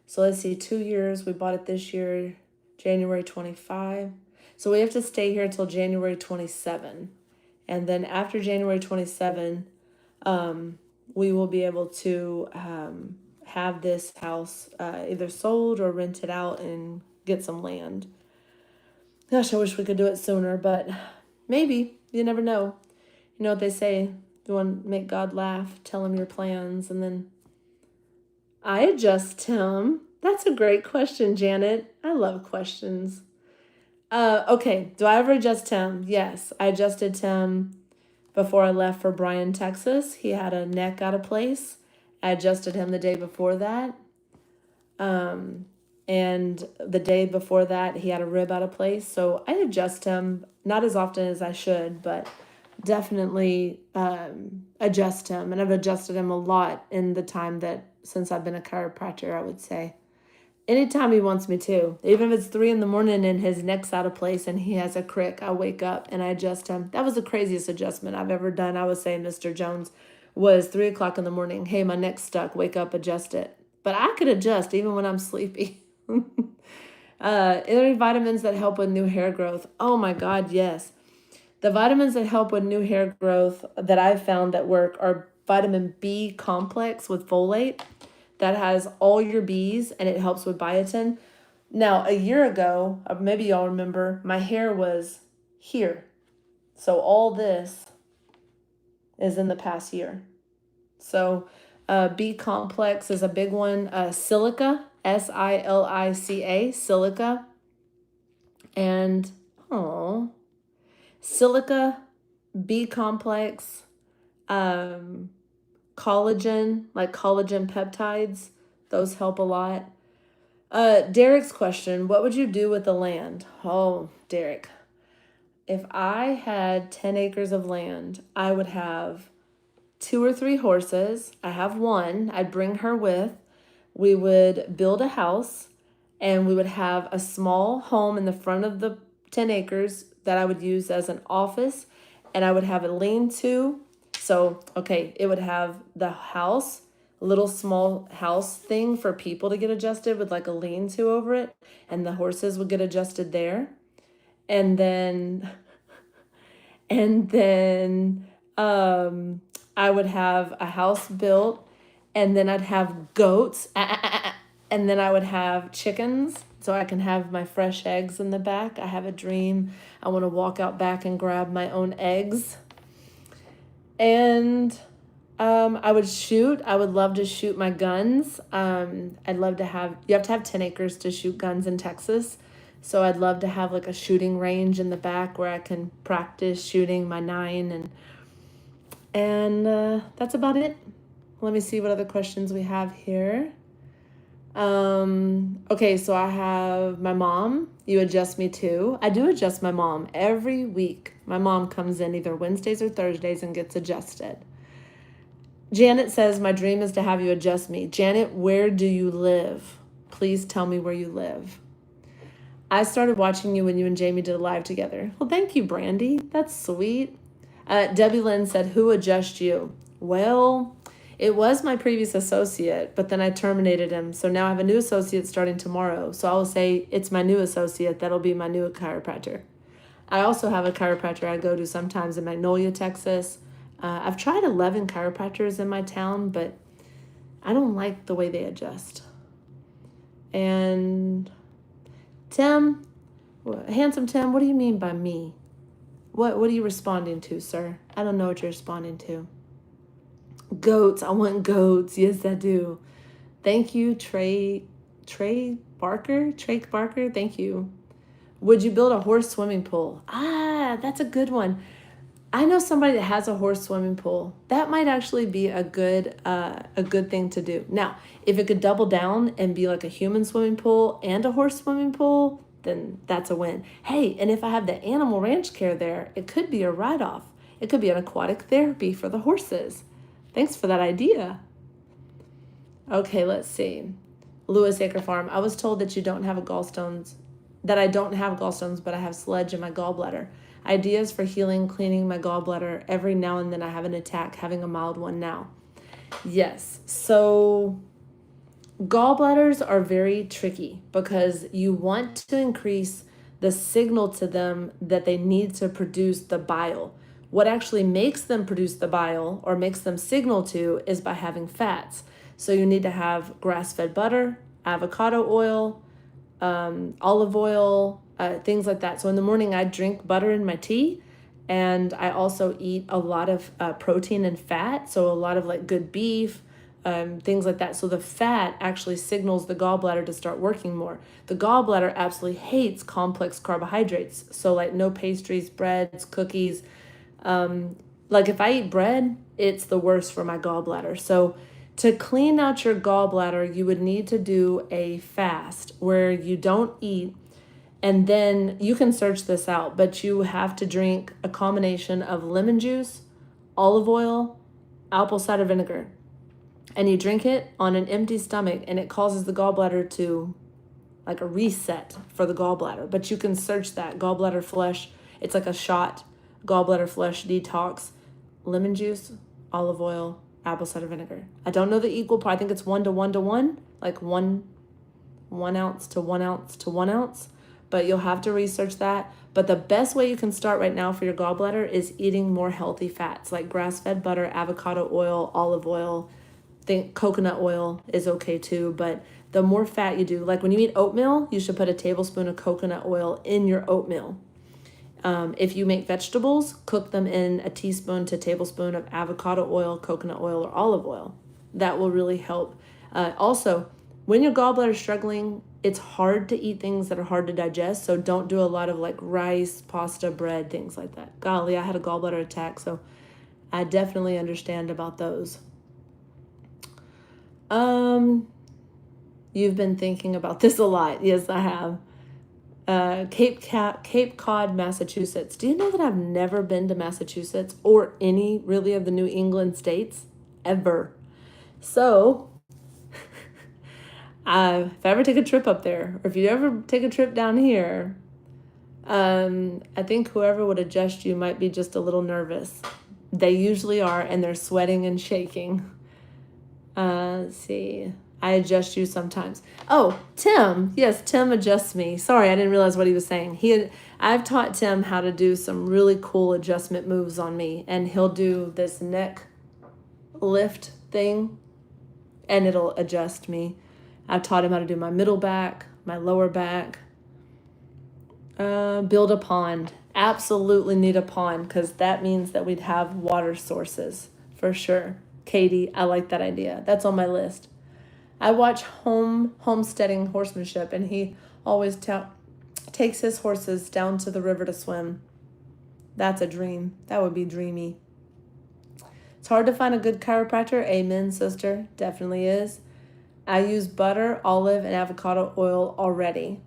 So let's see, 2 years. We bought it this year, January 25. So we have to stay here until January 27. And then after January 27, we will be able to have this house either sold or rented out and get some land. Gosh, I wish we could do it sooner, but maybe. You never know. You know what they say, you want to make God laugh, tell him your plans, and then I adjust him. That's a great question, Janet. I love questions. Okay, do I ever adjust Tim? Yes, I adjusted Tim before I left for Bryan, Texas. He had a neck out of place. I adjusted him the day before that. And the day before that, he had a rib out of place. So I adjust him, not as often as I should, but definitely adjust him. And I've adjusted him a lot in the time since I've been a chiropractor, I would say. Anytime he wants me to. Even if it's 3 a.m. and his neck's out of place and he has a crick, I wake up and I adjust him. That was the craziest adjustment I've ever done. I would say, Mr. Jones, was 3 o'clock in the morning. Hey, my neck's stuck. Wake up, adjust it. But I could adjust even when I'm sleepy. Any vitamins that help with new hair growth? Oh my God, yes. The vitamins that help with new hair growth that I've found that work are vitamin B complex with folate. That has all your B's and it helps with biotin. Now, a year ago, maybe y'all remember, my hair was here. So all this is in the past year. So B complex is a big one. Silica, SILICA, silica. And, silica, B complex, collagen, like collagen peptides, those help a lot. Derek's question, what would you do with the land? Oh, Derek, if I had 10 acres of land, I would have 2 or 3 horses. I have one. I'd bring her with. We would build a house and we would have a small home in the front of the 10 acres that I would use as an office, and I would have a lean-to. So, okay, it would have the house, a little small house thing for people to get adjusted with like a lean-to over it, and the horses would get adjusted there. And then I would have a house built, and then I'd have goats, and then I would have chickens so I can have my fresh eggs in the back. I have a dream. I want to walk out back and grab my own eggs. And I would shoot. I would love to shoot my guns. I'd love to you have to have 10 acres to shoot guns in Texas. So I'd love to have like a shooting range in the back where I can practice shooting my 9 and that's about it. Let me see what other questions we have here. Okay, so I have my mom. You adjust me too. I do adjust my mom every week. My mom comes in either Wednesdays or Thursdays and gets adjusted. Janet says, my dream is to have you adjust me. Janet, where do you live? Please tell me where you live. I started watching you when you and Jamie did a live together. Well, thank you, Brandy. That's sweet. Debbie Lynn said, who adjust you? Well, it was my previous associate, but then I terminated him. So now I have a new associate starting tomorrow. So I will say it's my new associate. That'll be my new chiropractor. I also have a chiropractor I go to sometimes in Magnolia, Texas. I've tried 11 chiropractors in my town, but I don't like the way they adjust. And Tim, handsome Tim, what do you mean by me? What are you responding to, sir? I don't know what you're responding to. Goats. I want goats. Yes, I do. Thank you, Trey Barker. Thank you. Would you build a horse swimming pool? That's a good one. I know somebody that has a horse swimming pool. That might actually be a good thing to do. Now, if it could double down and be like a human swimming pool and a horse swimming pool, then that's a win. Hey, and if I have the animal ranch care there, it could be a write-off. It could be an aquatic therapy for the horses. Thanks for that idea. Okay, let's see. Lewis Acre Farm. I was told that I don't have gallstones, but I have sludge in my gallbladder. Ideas for healing, cleaning my gallbladder. Every now and then I have an attack, having a mild one now. Yes, so gallbladders are very tricky because you want to increase the signal to them that they need to produce the bile. What actually makes them produce the bile or makes them signal to is by having fats. So you need to have grass-fed butter, avocado oil, olive oil, things like that. So in the morning, I drink butter in my tea, and I also eat a lot of protein and fat. So a lot of like good beef, things like that. So the fat actually signals the gallbladder to start working more. The gallbladder absolutely hates complex carbohydrates. So like no pastries, breads, cookies. Like if I eat bread, it's the worst for my gallbladder. So to clean out your gallbladder, you would need to do a fast where you don't eat. And then you can search this out, but you have to drink a combination of lemon juice, olive oil, apple cider vinegar. And you drink it on an empty stomach, and it causes the gallbladder to like a reset for the gallbladder. But you can search that gallbladder flush. It's like a shot gallbladder flush detox, lemon juice, olive oil, apple cider vinegar. I don't know the equal part. I think it's 1 to 1 to 1, like 1 ounce to 1 ounce to 1 ounce. But you'll have to research that. But the best way you can start right now for your gallbladder is eating more healthy fats like grass-fed butter, avocado oil, olive oil. Think coconut oil is okay too, but the more fat you do, like when you eat oatmeal, you should put a tablespoon of coconut oil in your oatmeal. If you make vegetables, cook them in a teaspoon to tablespoon of avocado oil, coconut oil, or olive oil. That will really help. Also, when your gallbladder is struggling, it's hard to eat things that are hard to digest, so don't do a lot of like rice, pasta, bread, things like that. Golly, I had a gallbladder attack, so I definitely understand about those. You've been thinking about this a lot. Yes, I have. Cape Cod, Massachusetts. Do you know that I've never been to Massachusetts or any really of the New England states ever? So if I ever take a trip up there, or if you ever take a trip down here, I think whoever would adjust you might be just a little nervous. They usually are, and they're sweating and shaking. Let's see. I adjust you sometimes. Oh, Tim. Yes, Tim adjusts me. Sorry, I didn't realize what he was saying. I've taught Tim how to do some really cool adjustment moves on me, and he'll do this neck lift thing, and it'll adjust me. I've taught him how to do my middle back, my lower back. Build a pond. Absolutely need a pond, because that means that we'd have water sources for sure. Katie, I like that idea. That's on my list. I watch Homesteading Horsemanship, and he always takes his horses down to the river to swim. That's a dream. That would be dreamy. It's hard to find a good chiropractor. Amen, sister. Definitely is. I use butter, olive, and avocado oil already.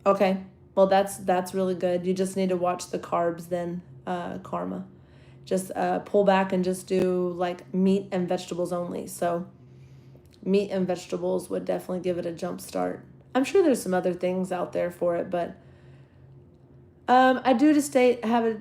Okay. Well, that's really good. You just need to watch the carbs then, Karma. Just pull back and just do like meat and vegetables only. So meat and vegetables would definitely give it a jump start. I'm sure there's some other things out there for it, but I do have a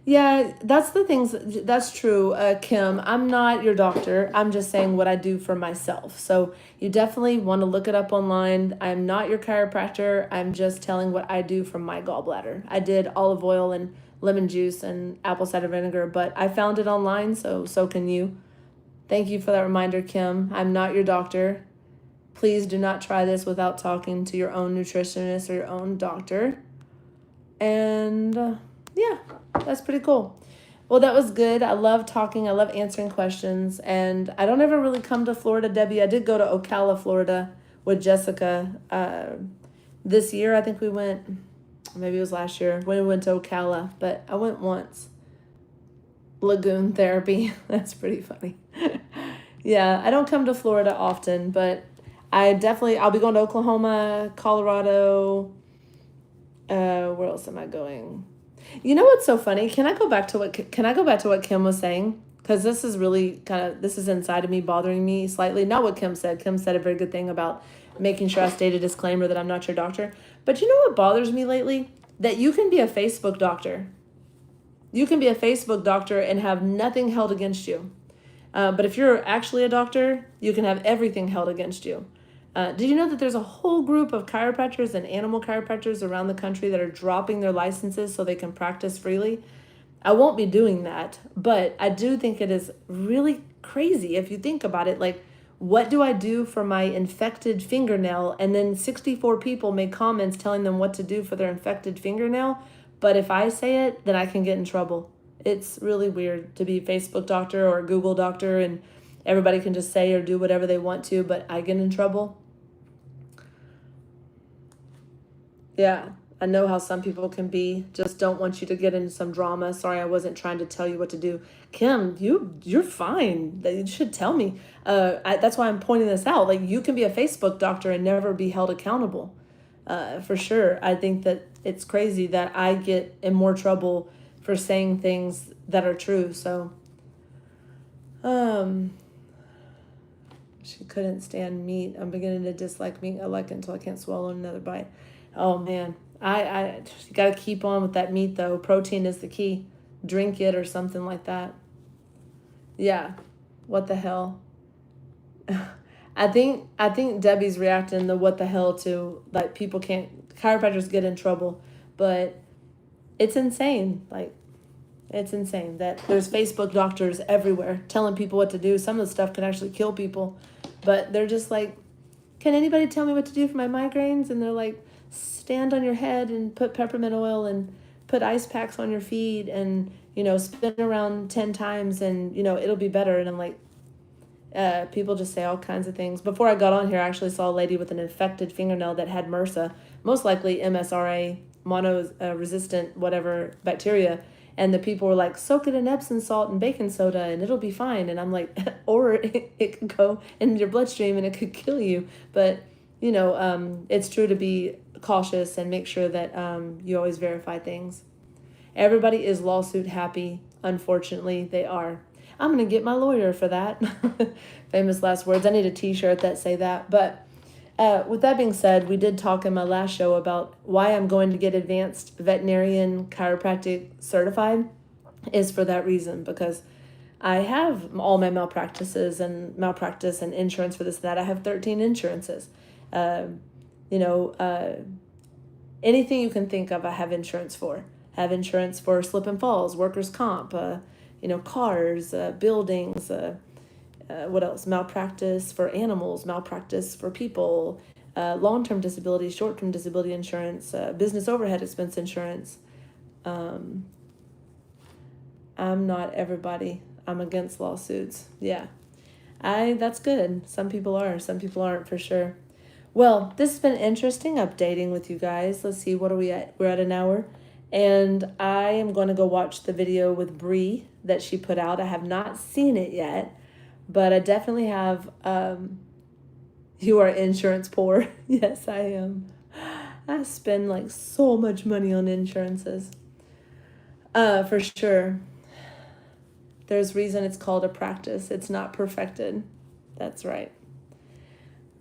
yeah, that's the things. That's true, Kim. I'm not your doctor. I'm just saying what I do for myself. So you definitely want to look it up online. I'm not your chiropractor. I'm just telling what I do from my gallbladder. I did olive oil and lemon juice and apple cider vinegar, but I found it online, so can you. Thank you for that reminder, Kim. I'm not your doctor. Please do not try this without talking to your own nutritionist or your own doctor. And yeah, that's pretty cool. Well, that was good. I love talking. I love answering questions. And I don't ever really come to Florida, Debbie. I did go to Ocala, Florida with Jessica this year. I think we went, maybe it was last year, when we went to Ocala. But I went once. Lagoon therapy. That's pretty funny. Yeah, I don't come to Florida often, but I'll be going to Oklahoma, Colorado. Where else am I going? You know what's so funny? Can I go back to what Kim was saying? Because this is really this is inside of me, bothering me slightly. Not what Kim said. Kim said a very good thing about making sure I state a disclaimer that I'm not your doctor. But you know what bothers me lately? That you can be a Facebook doctor. You can be a Facebook doctor and have nothing held against you. But if you're actually a doctor, you can have everything held against you. Did you know that there's a whole group of chiropractors and animal chiropractors around the country that are dropping their licenses so they can practice freely? I won't be doing that, but I do think it is really crazy if you think about it. Like, what do I do for my infected fingernail? And then 64 people make comments telling them what to do for their infected fingernail. But if I say it, then I can get in trouble. It's really weird to be a Facebook doctor or a Google doctor and everybody can just say or do whatever they want to, but I get in trouble. Yeah, I know how some people can be. Just don't want you to get into some drama. Sorry, I wasn't trying to tell you what to do. Kim, you're fine. You should tell me. That's why I'm pointing this out. Like, you can be a Facebook doctor and never be held accountable. For sure. I think that it's crazy that I get in more trouble for saying things that are true. So, she couldn't stand meat. I'm beginning to dislike meat. I like it until I can't swallow another bite. Oh man, I got to keep on with that meat though. Protein is the key. Drink it or something like that. Yeah. What the hell? I think Debbie's reacting to what the hell to, like, chiropractors get in trouble, but it's insane. Like, it's insane that there's Facebook doctors everywhere telling people what to do. Some of the stuff can actually kill people, but they're just like, can anybody tell me what to do for my migraines? And they're like, stand on your head and put peppermint oil and put ice packs on your feet and, spin around 10 times and, it'll be better. And I'm like, people just say all kinds of things. Before I got on here, I actually saw a lady with an infected fingernail that had MRSA, most likely MSRA, mono-resistant whatever bacteria. And the people were like, soak it in Epsom salt and baking soda and it'll be fine. And I'm like, or it could go in your bloodstream and it could kill you. But, it's true to be cautious and make sure that you always verify things. Everybody is lawsuit happy. Unfortunately, they are. I'm going to get my lawyer for that. Famous last words. I need a t-shirt that say that. But with that being said, we did talk in my last show about why I'm going to get advanced veterinarian chiropractic certified is for that reason, because I have all my malpractice and insurance for this and that. I have 13 insurances. Anything you can think of, I have insurance for. I have insurance for slip and falls, workers' comp, cars, buildings, what else? Malpractice for animals, malpractice for people, long-term disability, short-term disability insurance, business overhead expense insurance. I I'm not everybody. I'm against lawsuits. Yeah. That's good. Some people are, some people aren't for sure. Well, this has been interesting updating with you guys. Let's see, what are we at? We're at an hour. And I am going to go watch the video with Bree that she put out. I have not seen it yet, but I definitely have. You are insurance poor. Yes, I am. I spend like so much money on insurances. For sure. There's reason it's called a practice. It's not perfected. That's right.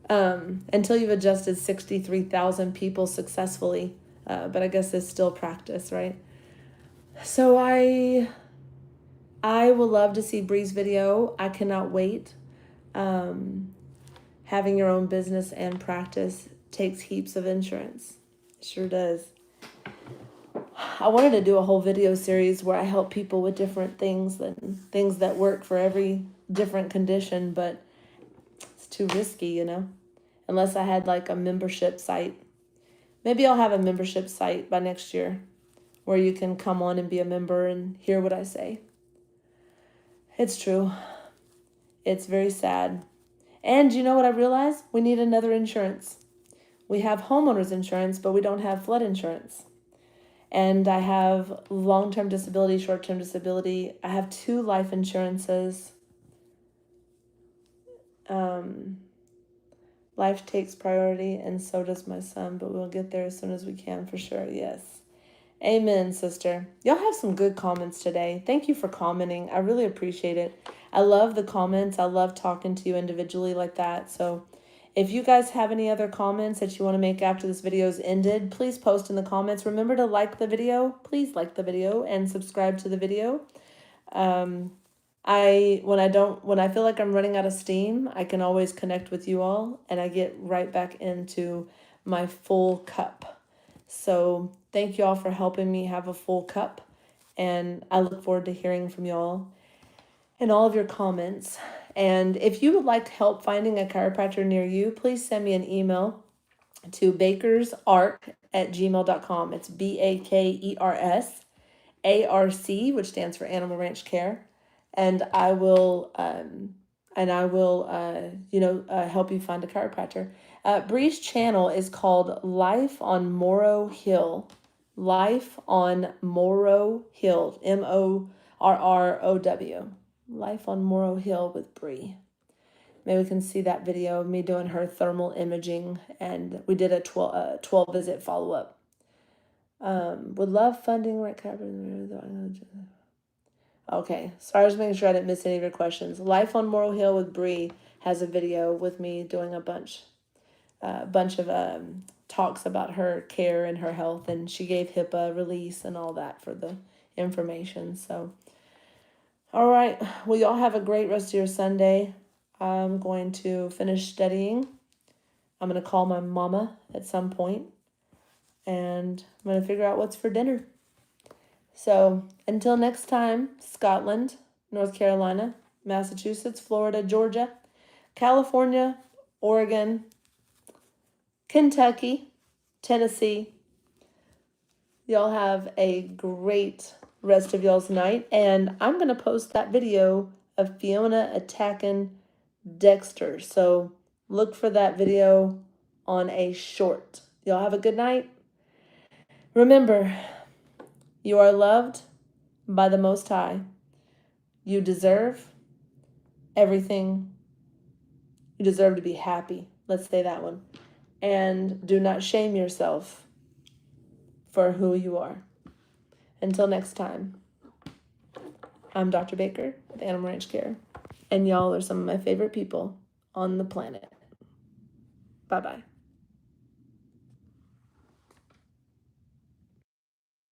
Until you've adjusted 63,000 people successfully. But I guess it's still practice, right? So I will love to see Bree's video. I cannot wait. Having your own business and practice takes heaps of insurance. It sure does. I wanted to do a whole video series where I help people with different things and things that work for every different condition, but it's too risky, unless I had like a membership site. Maybe I'll have a membership site by next year where you can come on and be a member and hear what I say. It's true. It's very sad. And you know what I realized? We need another insurance. We have homeowners insurance, but we don't have flood insurance. And I have long-term disability, short-term disability. I have 2 life insurances. Life takes priority, and so does my son, but we'll get there as soon as we can for sure. Yes. Amen, sister. Y'all have some good comments today. Thank you for commenting. I really appreciate it. I love the comments. I love talking to you individually like that. So if you guys have any other comments that you want to make after this video is ended, please post in the comments. Remember to like the video. Please like the video and subscribe to the video. When I feel like I'm running out of steam, I can always connect with you all and I get right back into my full cup. So thank you all for helping me have a full cup, and I look forward to hearing from y'all and all of your comments. And if you would like help finding a chiropractor near you, please send me an email to bakersarc@gmail.com. It's BAKERSARC, which stands for Animal Ranch Care, and I will help you find a chiropractor. Bree's channel is called Life on Morrow Hill. Life on Morrow Hill. MORROW. Life on Morrow Hill with Bree. Maybe we can see that video of me doing her thermal imaging, and we did a 12 visit follow-up. Would love funding right chiropractor. Okay, so I was making sure I didn't miss any of your questions. Life on Morrow Hill with Bree has a video with me doing a bunch of talks about her care and her health, and she gave HIPAA release and all that for the information. So, all right, well, y'all have a great rest of your Sunday. I'm going to finish studying. I'm going to call my mama at some point, and I'm going to figure out what's for dinner. So until next time, Scotland, North Carolina, Massachusetts, Florida, Georgia, California, Oregon, Kentucky, Tennessee. Y'all have a great rest of y'all's night. And I'm going to post that video of Fiona attacking Dexter. So look for that video on a short. Y'all have a good night. Remember, you are loved by the Most High. You deserve everything. You deserve to be happy. Let's say that one. And do not shame yourself for who you are. Until next time, I'm Dr. Baker with Animal Ranch Care, and y'all are some of my favorite people on the planet. Bye-bye.